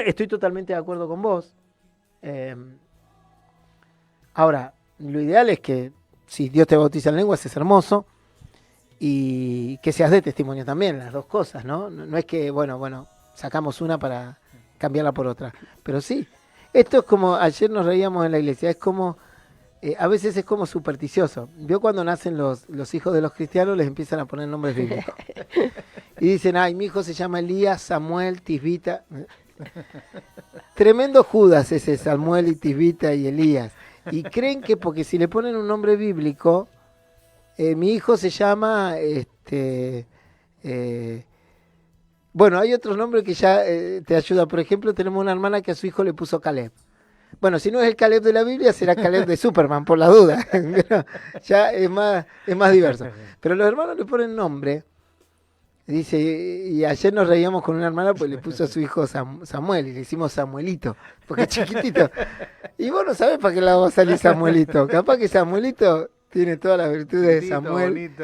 estoy totalmente de acuerdo con vos. Ahora, lo ideal es que si Dios te bautiza en lenguas es hermoso, y que seas de testimonio también, las dos cosas, ¿no? No es que, bueno, sacamos una para cambiarla por otra. Pero sí, esto es como, ayer nos reíamos en la iglesia, es como, a veces es como supersticioso. Vio cuando nacen los hijos de los cristianos, les empiezan a poner nombres bíblicos. Y dicen, ay, mi hijo se llama Elías, Samuel, Tisbita. Tremendo Judas ese, Samuel y Tisbita y Elías. Y creen que porque si le ponen un nombre bíblico, mi hijo se llama, bueno, hay otros nombres que ya te ayudan. Por ejemplo, tenemos una hermana que a su hijo le puso Caleb. Bueno, si no es el Caleb de la Biblia, será Caleb de Superman, por la duda. Pero ya es más diverso. Pero los hermanos le ponen nombre. Dice, y ayer nos reíamos con una hermana, pues le puso a su hijo Samuel, y le hicimos Samuelito, porque es chiquitito. Y vos no sabés para qué lado va a salir Samuelito. Capaz que Samuelito tiene todas las virtudes de Samuel. Bonito.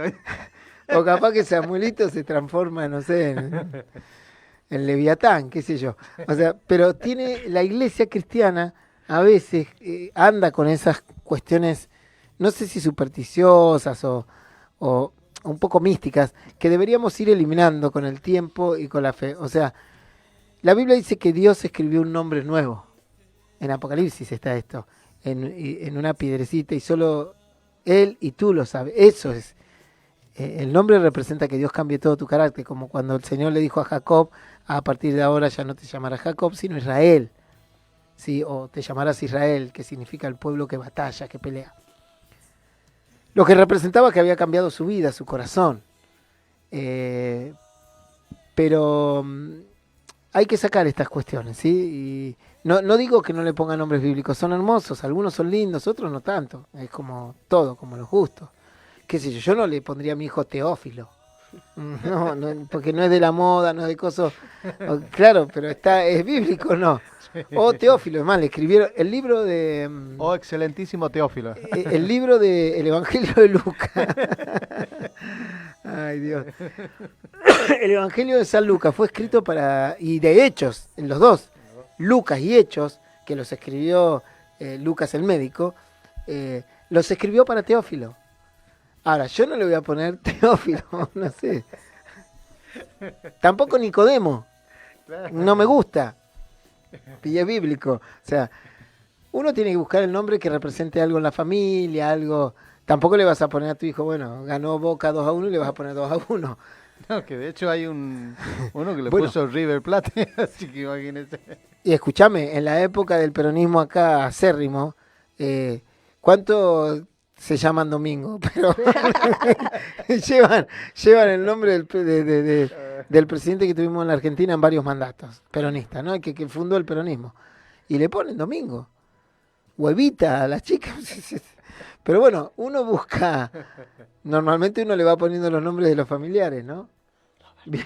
O capaz que Samuelito se transforma, no sé, en Leviatán, qué sé yo. O sea, pero tiene la iglesia cristiana, a veces anda con esas cuestiones, no sé si supersticiosas o un poco místicas, que deberíamos ir eliminando con el tiempo y con la fe. O sea, la Biblia dice que Dios escribió un nombre nuevo. En Apocalipsis está esto, en una piedrecita, y solo Él y tú lo sabes. Eso es. El nombre representa que Dios cambie todo tu carácter, como cuando el Señor le dijo a Jacob, a partir de ahora ya no te llamarás Jacob, sino Israel. ¿Sí? O te llamarás Israel, que significa el pueblo que batalla, que pelea. Lo que representaba que había cambiado su vida, su corazón. Pero hay que sacar estas cuestiones, ¿sí? Y no digo que no le pongan nombres bíblicos, son hermosos, algunos son lindos, otros no tanto. Es como todo, como los gustos. Qué sé yo no le pondría a mi hijo Teófilo. No, porque no es de la moda, no es de cosas. Claro, pero es bíblico, ¿no? O Teófilo, es más, le escribieron el libro de... Oh, excelentísimo Teófilo. El libro de el Evangelio de Lucas. Ay, Dios. El Evangelio de San Lucas fue escrito y de Hechos, en los dos, Lucas y Hechos, que los escribió Lucas el médico, los escribió para Teófilo. Ahora, yo no le voy a poner Teófilo, no sé. Tampoco Nicodemo. No me gusta. Y es bíblico. O sea, uno tiene que buscar el nombre que represente algo en la familia, algo. Tampoco le vas a poner a tu hijo, bueno, ganó Boca 2-1 y le vas a poner 2-1. No, que de hecho hay uno que le puso River Plate, así que imagínese. Y escúchame, en la época del peronismo acá acérrimo, ¿Cuántos se llaman Domingo? Pero llevan el nombre del presidente que tuvimos en la Argentina en varios mandatos, peronista, ¿no? Que fundó el peronismo. Y le ponen Domingo. Huevita a las chicas. Pero bueno, uno busca, normalmente uno le va poniendo los nombres de los familiares, ¿no? Bien.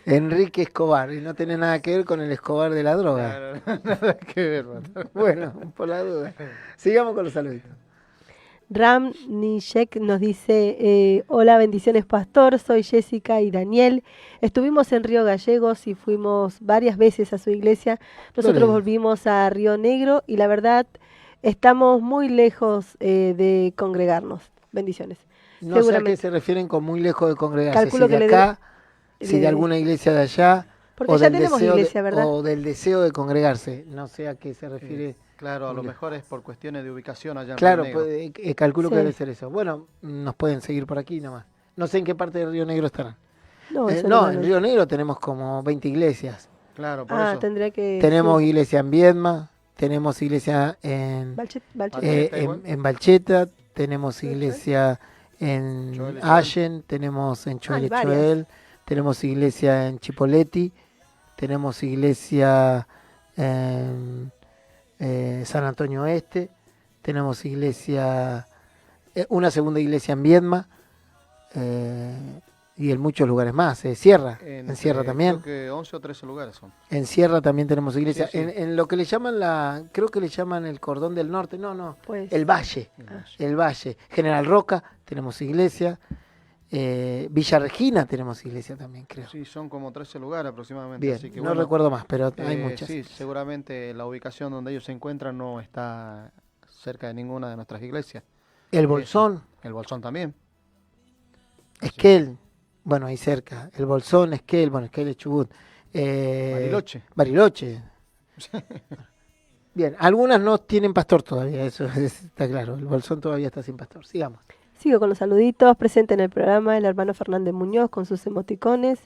Enrique Escobar, y no tiene nada que ver con el Escobar de la droga. Claro, nada que ver, Pastor. Bueno, por la duda. Sigamos con los saluditos. Ram Nishek nos dice, hola, bendiciones pastor, soy Jessica y Daniel. Estuvimos en Río Gallegos y fuimos varias veces a su iglesia. Nosotros Gloria. volvimos a Río Negro y la verdad estamos muy lejos de congregarnos. Bendiciones. No sé a qué Seguramente. se refieren con muy lejos de congregarse. Calculo si de que acá, le si de alguna iglesia de allá, Porque o ya del tenemos deseo iglesia, ¿verdad? o del deseo de congregarse. No sé a qué se refiere. Claro, a lo Mira. mejor es por cuestiones de ubicación allá en Claro, Río Negro. calculo que Sí. debe ser eso. Bueno, nos pueden seguir por aquí nomás. No sé en qué parte de Río Negro estarán. No, eso No, me en lo- Río Negro tenemos como 20 iglesias. Claro, por Ah, eso. tendría que... Tenemos sí. iglesia en Viedma, tenemos iglesia en Balchet. en Balcheta, tenemos iglesia en Choel, Allen, tenemos en Hay varias. Choel, tenemos iglesia en Chipoleti, tenemos iglesia en San Antonio Oeste, tenemos iglesia, una segunda iglesia en Viedma, y en muchos lugares más. Sierra, en Sierra también. Creo que 11 o 13 lugares son. En Sierra también tenemos iglesia. Sí, sí. En lo que le llaman creo que le llaman el Cordón del Norte, no, Pues, el Valle. El Valle. General Roca, tenemos iglesia. Villa Regina tenemos iglesia también, creo. Sí, son como 13 lugares aproximadamente. Bien, así que, no bueno, recuerdo más, pero hay muchas. Sí, seguramente la ubicación donde ellos se encuentran no está cerca de ninguna de nuestras iglesias. El Bolsón, El Bolsón también. Esquel, bueno, ahí cerca. El Bolsón, Esquel, bueno, Esquel es Chubut. Bariloche. Bariloche. Bien, algunas no tienen pastor todavía, eso está claro. El Bolsón todavía está sin pastor. Sigamos. sigo con los saluditos. Presente en el programa el hermano Fernández Muñoz con sus emoticones.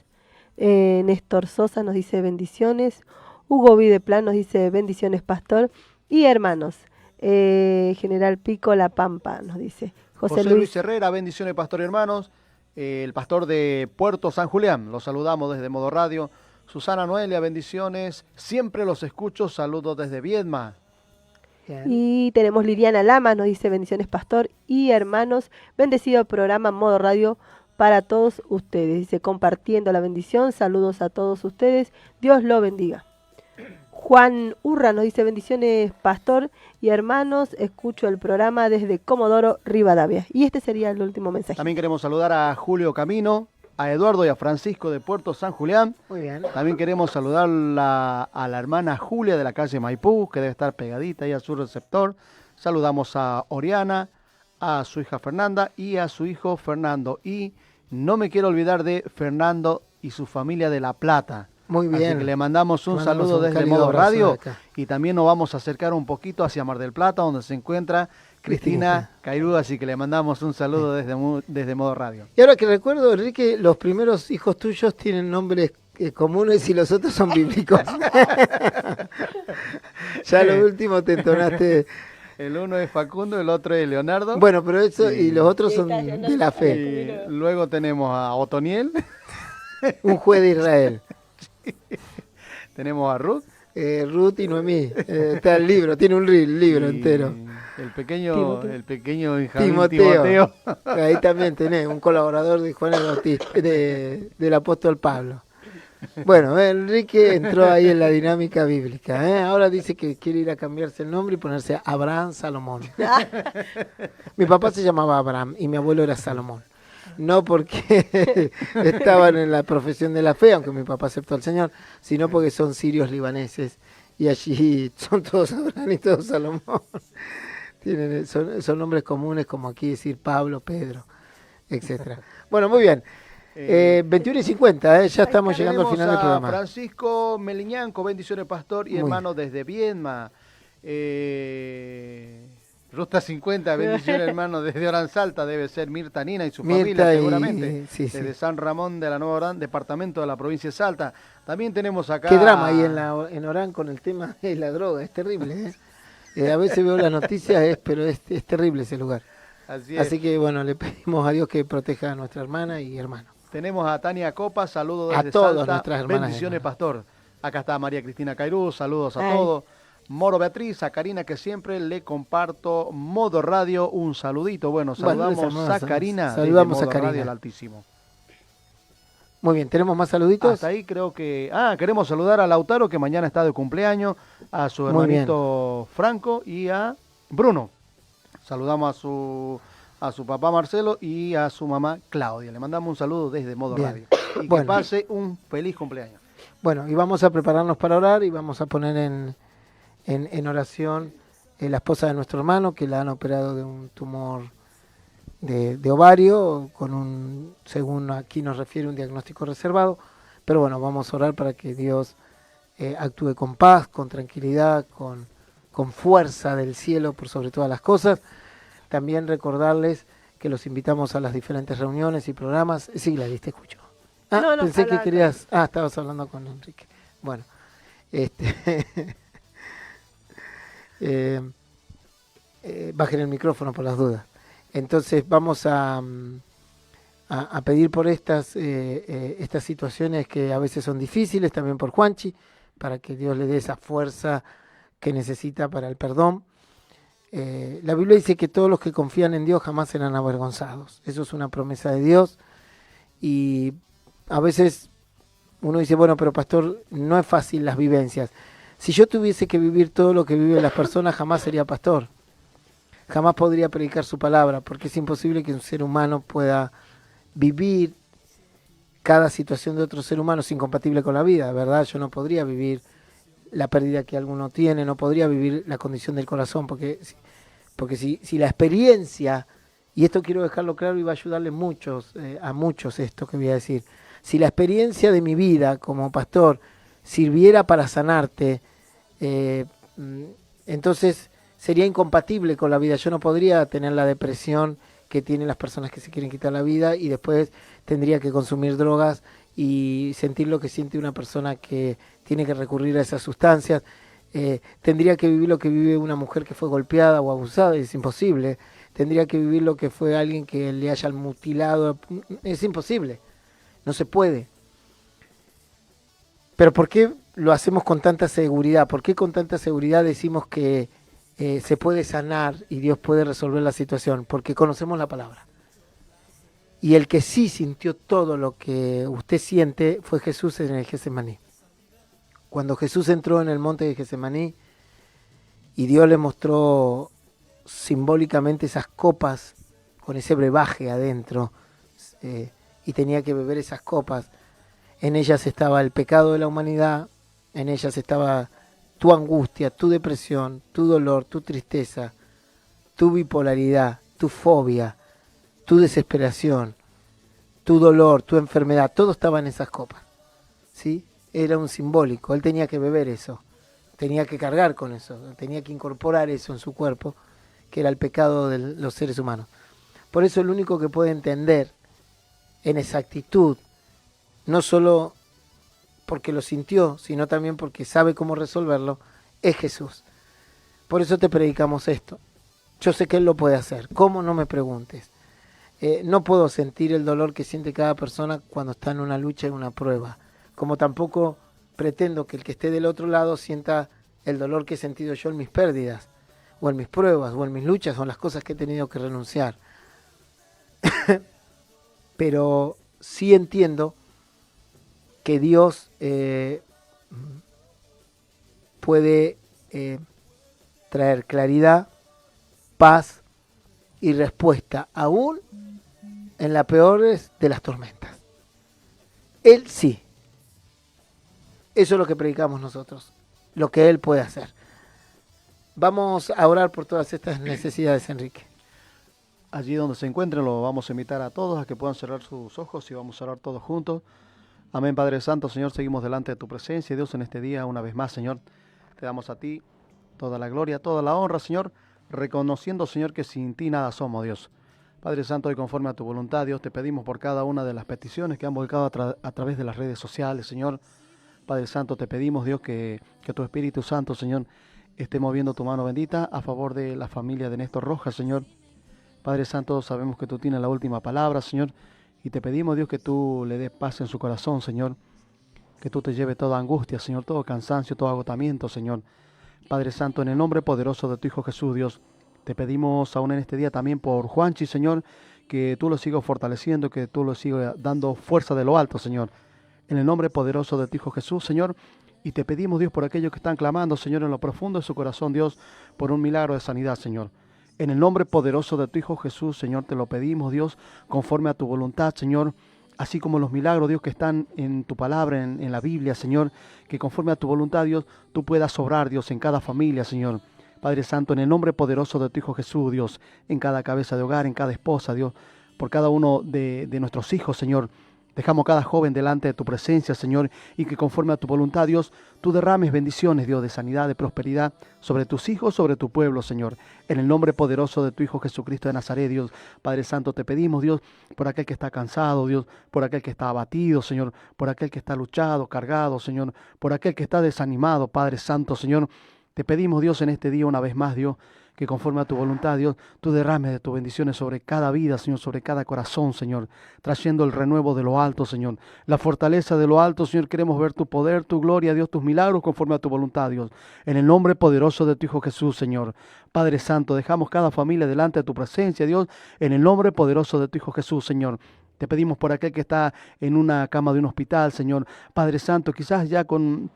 Néstor Sosa nos dice bendiciones. Hugo Videplan nos dice bendiciones, pastor. Y hermanos, General Pico La Pampa nos dice. José Luis Herrera, bendiciones, pastor y hermanos. El pastor de Puerto San Julián, los saludamos desde Modo Radio. Susana Noelia, bendiciones. Siempre los escucho, saludos desde Viedma. Bien. Y tenemos Liliana Lamas, nos dice bendiciones, pastor y hermanos. Bendecido programa Modo Radio para todos ustedes. Dice compartiendo la bendición. Saludos a todos ustedes. Dios lo bendiga. Juan Urra nos dice bendiciones, pastor y hermanos. Escucho el programa desde Comodoro Rivadavia. Y este sería el último mensaje. También queremos saludar a Julio Camino, a Eduardo y a Francisco de Puerto San Julián. Muy bien. También queremos saludar a la hermana Julia de la calle Maipú, que debe estar pegadita ahí a su receptor. Saludamos a Oriana, a su hija Fernanda y a su hijo Fernando. Y no me quiero olvidar de Fernando y su familia de La Plata. Muy bien. Así que le mandamos un Mandamos saludo un desde cálido Modo abrazo Radio de acá. y también nos vamos a acercar un poquito hacia Mar del Plata, donde se encuentra Cristina Cairú, así que le mandamos un saludo desde Modo Radio. Y ahora que recuerdo, Enrique, los primeros hijos tuyos tienen nombres comunes y los otros son bíblicos. Ya lo último te entonaste. El uno es Facundo, el otro es Leonardo. Bueno, pero eso Sí. y los otros son de la fe. Y luego tenemos a Otoniel, Un juez de Israel. tenemos a Ruth. Ruth y Noemí. Está el libro, tiene un libro y entero. El pequeño Benjamín Timoteo. Timoteo. Ahí también tenés un colaborador de Juan el Bautista, del apóstol Pablo. Bueno, Enrique entró ahí en la dinámica bíblica. Ahora dice que quiere ir a cambiarse el nombre y ponerse Abraham Salomón. Mi papá se llamaba Abraham y mi abuelo era Salomón. No porque estaban en la profesión de la fe, aunque mi papá aceptó al Señor, sino porque son sirios libaneses y allí son todos Abraham y todos Salomón. Son nombres comunes como aquí decir Pablo, Pedro, etcétera. Bueno, muy bien. 21:50, ya estamos llegando al final del Tenemos a programa. Francisco Meliñanco, bendiciones pastor y Muy hermano desde Viedma. Ruta 50, bendiciones hermano, desde Oranzalta, debe ser Mirta Nina y su Mirta familia y- seguramente, sí, sí. desde San Ramón de la Nueva Orán, departamento de la provincia de Salta. También tenemos acá... Qué drama ahí en Orán con el tema de la droga, es terrible. A veces veo las noticias, pero es terrible ese lugar. Así es. Así que bueno, le pedimos a Dios que proteja a nuestra hermana y hermano. Tenemos a Tania Copa, saludos A desde todas Salta, nuestras hermanas y bendiciones hermanos. pastor. Acá está María Cristina Cairú, saludos a Ay. todos. Moro Beatriz, a Karina que siempre le comparto Modo Radio, un saludito. Bueno, saludamos Bueno, a Karina, desde saludamos a Modo Karina. Radio El Altísimo. Muy bien, ¿tenemos más saluditos? Hasta ahí creo que... queremos saludar a Lautaro, que mañana está de cumpleaños, a su Muy bien. hermanito Franco y a Bruno. Saludamos a su papá Marcelo y a su mamá Claudia. Le mandamos un saludo desde Modo Bien. Radio. Y Bueno. que pase un feliz cumpleaños. Bueno, y vamos a prepararnos para orar y vamos a poner en oración la esposa de nuestro hermano, que la han operado de un tumor de ovario, con un, según aquí nos refiere, un diagnóstico reservado. Pero bueno, vamos a orar para que Dios actúe con paz, con tranquilidad, con fuerza del cielo por sobre todas las cosas. También recordarles que los invitamos a las diferentes reuniones y programas. Sí, Gladys, te escucho. No, Pensé que habla- querías... estabas hablando con Enrique. Bueno, bajen el micrófono por las dudas. Entonces vamos a pedir por estas situaciones que a veces son difíciles, también por Juanchi, para que Dios le dé esa fuerza que necesita para el perdón. La Biblia dice que todos los que confían en Dios jamás serán avergonzados. Eso es una promesa de Dios. Y a veces uno dice, bueno, pero pastor, no es fácil las vivencias. Si yo tuviese que vivir todo lo que viven las personas, jamás sería pastor. Jamás podría predicar su palabra, porque es imposible que un ser humano pueda vivir cada situación de otro ser humano es incompatible con la vida, ¿verdad? Yo no podría vivir la pérdida que alguno tiene, no podría vivir la condición del corazón, porque si la experiencia, y esto quiero dejarlo claro y va a ayudarle a muchos esto que voy a decir, si la experiencia de mi vida como pastor sirviera para sanarte, entonces sería incompatible con la vida. Yo no podría tener la depresión que tienen las personas que se quieren quitar la vida y después tendría que consumir drogas y sentir lo que siente una persona que tiene que recurrir a esas sustancias. Tendría que vivir lo que vive una mujer que fue golpeada o abusada, es imposible. Tendría que vivir lo que fue alguien que le hayan mutilado, es imposible, no se puede. Pero ¿por qué lo hacemos con tanta seguridad? ¿Por qué con tanta seguridad decimos que se puede sanar y Dios puede resolver la situación? Porque conocemos la palabra. Y el que sí sintió todo lo que usted siente fue Jesús en el Getsemaní. Cuando Jesús entró en el monte de Getsemaní y Dios le mostró simbólicamente esas copas con ese brebaje adentro y tenía que beber esas copas, en ellas estaba el pecado de la humanidad, en ellas estaba tu angustia, tu depresión, tu dolor, tu tristeza, tu bipolaridad, tu fobia, tu desesperación, tu dolor, tu enfermedad, todo estaba en esas copas, ¿sí? Era un simbólico, él tenía que beber eso, tenía que cargar con eso, tenía que incorporar eso en su cuerpo, que era el pecado de los seres humanos. Por eso el único que puede entender en exactitud, no solo porque lo sintió, sino también porque sabe cómo resolverlo, es Jesús. Por eso te predicamos esto. Yo sé que Él lo puede hacer. ¿Cómo? No me preguntes. No puedo sentir el dolor que siente cada persona cuando está en una lucha, en una prueba. Como tampoco pretendo que el que esté del otro lado sienta el dolor que he sentido yo en mis pérdidas, o en mis pruebas, o en mis luchas, o en las cosas que he tenido que renunciar. Pero sí entiendo que Dios puede traer claridad, paz y respuesta, aún en las peores de las tormentas. Él sí. Eso es lo que predicamos nosotros, lo que Él puede hacer. Vamos a orar por todas estas necesidades, Enrique. Allí donde se encuentren, lo vamos a invitar a todos a que puedan cerrar sus ojos y vamos a orar todos juntos. Amén, Padre Santo, Señor, seguimos delante de tu presencia, Dios, en este día, una vez más, Señor, te damos a ti toda la gloria, toda la honra, Señor. reconociendo, Señor, que sin ti nada somos, Dios. Padre Santo, y conforme a tu voluntad, Dios, te pedimos por cada una de las peticiones que han volcado a través de las redes sociales, Señor. Padre Santo, te pedimos, Dios, que tu Espíritu Santo, Señor, esté moviendo tu mano bendita a favor de la familia de Néstor Rojas, Señor. Padre Santo, sabemos que tú tienes la última palabra, Señor, y te pedimos, Dios, que tú le des paz en su corazón, Señor, que tú te lleves toda angustia, Señor, todo cansancio, todo agotamiento, Señor. Padre Santo, en el nombre poderoso de tu Hijo Jesús, Dios, te pedimos aún en este día también por Juanchi, Señor, que tú lo sigas fortaleciendo, que tú lo sigas dando fuerza de lo alto, Señor. En el nombre poderoso de tu Hijo Jesús, Señor, y te pedimos, Dios, por aquellos que están clamando, Señor, en lo profundo de su corazón, Dios, por un milagro de sanidad, Señor. En el nombre poderoso de tu Hijo Jesús, Señor, te lo pedimos, Dios, conforme a tu voluntad, Señor, así como los milagros, Dios, que están en tu palabra, en la Biblia, Señor, que conforme a tu voluntad, Dios, tú puedas obrar, Dios, en cada familia, Señor. Padre Santo, en el nombre poderoso de tu Hijo Jesús, Dios, en cada cabeza de hogar, en cada esposa, Dios, por cada uno de nuestros hijos, Señor. Dejamos cada joven delante de tu presencia, Señor, y que conforme a tu voluntad, Dios, tú derrames bendiciones, Dios, de sanidad, de prosperidad sobre tus hijos, sobre tu pueblo, Señor. En el nombre poderoso de tu Hijo Jesucristo de Nazaret, Dios, Padre Santo, te pedimos, Dios, por aquel que está cansado, Dios, por aquel que está abatido, Señor, por aquel que está luchado, cargado, Señor, por aquel que está desanimado, Padre Santo, Señor. Te pedimos, Dios, en este día una vez más, Dios, que conforme a tu voluntad, Dios, tú derrames de tus bendiciones sobre cada vida, Señor, sobre cada corazón, Señor, trayendo el renuevo de lo alto, Señor, la fortaleza de lo alto, Señor. Queremos ver tu poder, tu gloria, Dios, tus milagros conforme a tu voluntad, Dios, en el nombre poderoso de tu Hijo Jesús, Señor. Padre Santo, dejamos cada familia delante de tu presencia, Dios, en el nombre poderoso de tu Hijo Jesús, Señor. Te pedimos por aquel que está en una cama de un hospital, Señor. Padre Santo, quizás ya con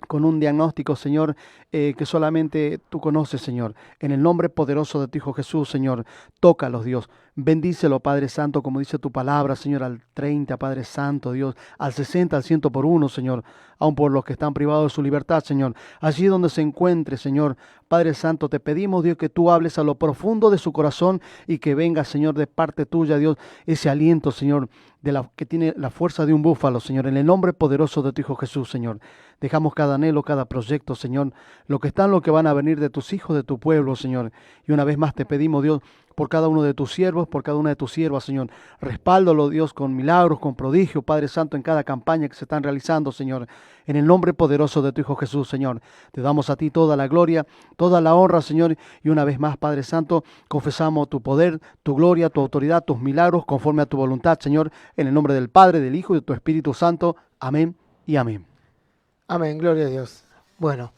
un diagnóstico, Señor, que solamente tú conoces, Señor. En el nombre poderoso de tu Hijo Jesús, Señor, tócalos, Dios. Bendícelo, Padre Santo, como dice tu palabra, Señor, al 30, Padre Santo, Dios, al 60, al 100 por uno, Señor, aun por los que están privados de su libertad, Señor. Allí donde se encuentre, Señor, Padre Santo, te pedimos, Dios, que tú hables a lo profundo de su corazón y que venga, Señor, de parte tuya, Dios, ese aliento, Señor, que tiene la fuerza de un búfalo, Señor, en el nombre poderoso de tu Hijo Jesús, Señor. Dejamos cada anhelo, cada proyecto, Señor, lo que están, lo que van a venir de tus hijos, de tu pueblo, Señor. Y una vez más te pedimos, Dios, por cada uno de tus siervos, por cada una de tus siervas, Señor. Respáldalo, Dios, con milagros, con prodigio, Padre Santo, en cada campaña que se están realizando, Señor. En el nombre poderoso de tu Hijo Jesús, Señor. Te damos a ti toda la gloria, toda la honra, Señor. Y una vez más, Padre Santo, confesamos tu poder, tu gloria, tu autoridad, tus milagros, conforme a tu voluntad, Señor. En el nombre del Padre, del Hijo y de tu Espíritu Santo. Amén y amén. Amén, gloria a Dios. Bueno,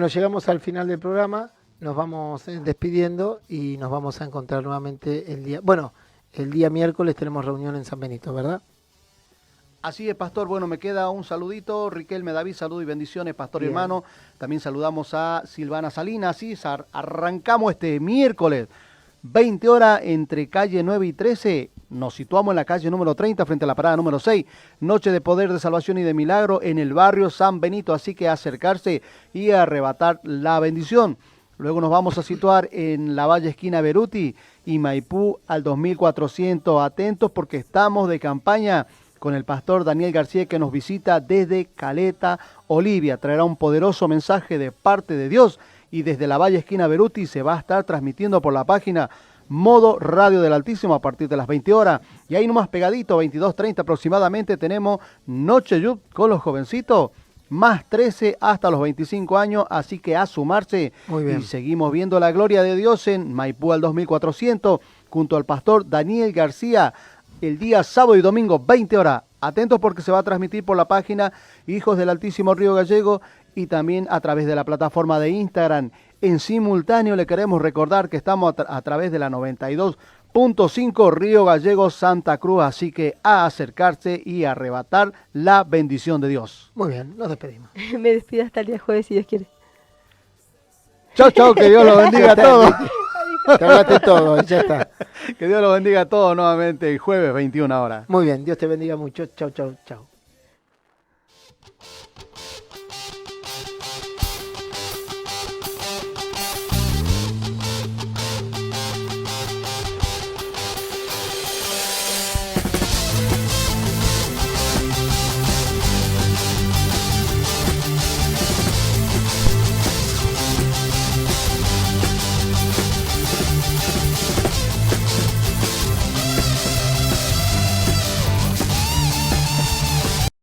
llegamos al final del programa. Nos vamos despidiendo y nos vamos a encontrar nuevamente el día miércoles tenemos reunión en San Benito, ¿verdad? Así es, pastor. Bueno, me queda un saludito. Riquelme David, saludo y bendiciones, pastor y hermano. También saludamos a Silvana Salinas. Así arrancamos este miércoles, 20 horas, entre calle 9 y 13. Nos situamos en la calle número 30, frente a la parada número 6. Noche de poder, de salvación y de milagro en el barrio San Benito. Así que acercarse y arrebatar la bendición. Luego nos vamos a situar en la Valle esquina Beruti y Maipú al 2400. Atentos porque estamos de campaña con el pastor Daniel García, que nos visita desde Caleta, Olivia. Traerá un poderoso mensaje de parte de Dios y desde la Valle esquina Beruti se va a estar transmitiendo por la página Modo Radio del Altísimo a partir de las 20 horas. Y ahí nomás pegadito, 22:30 aproximadamente, tenemos Noche Youth con los jovencitos. Más 13 hasta los 25 años, así que a sumarse. Muy bien. Y seguimos viendo la gloria de Dios en Maipú al 2400, junto al pastor Daniel García, el día sábado y domingo, 20 horas. Atentos porque se va a transmitir por la página Hijos del Altísimo Río Gallego y también a través de la plataforma de Instagram. En simultáneo le queremos recordar que estamos a través de la 92.5 Río Gallego Santa Cruz, así que a acercarse y arrebatar la bendición de Dios. Muy bien, nos despedimos. Me despido hasta el día jueves, si Dios quiere. Chau, chau, que Dios lo bendiga a todos. Te hablaste todo, ya está. Que Dios lo bendiga a todos nuevamente el jueves 21 horas. Muy bien, Dios te bendiga mucho. Chau, chau, chau.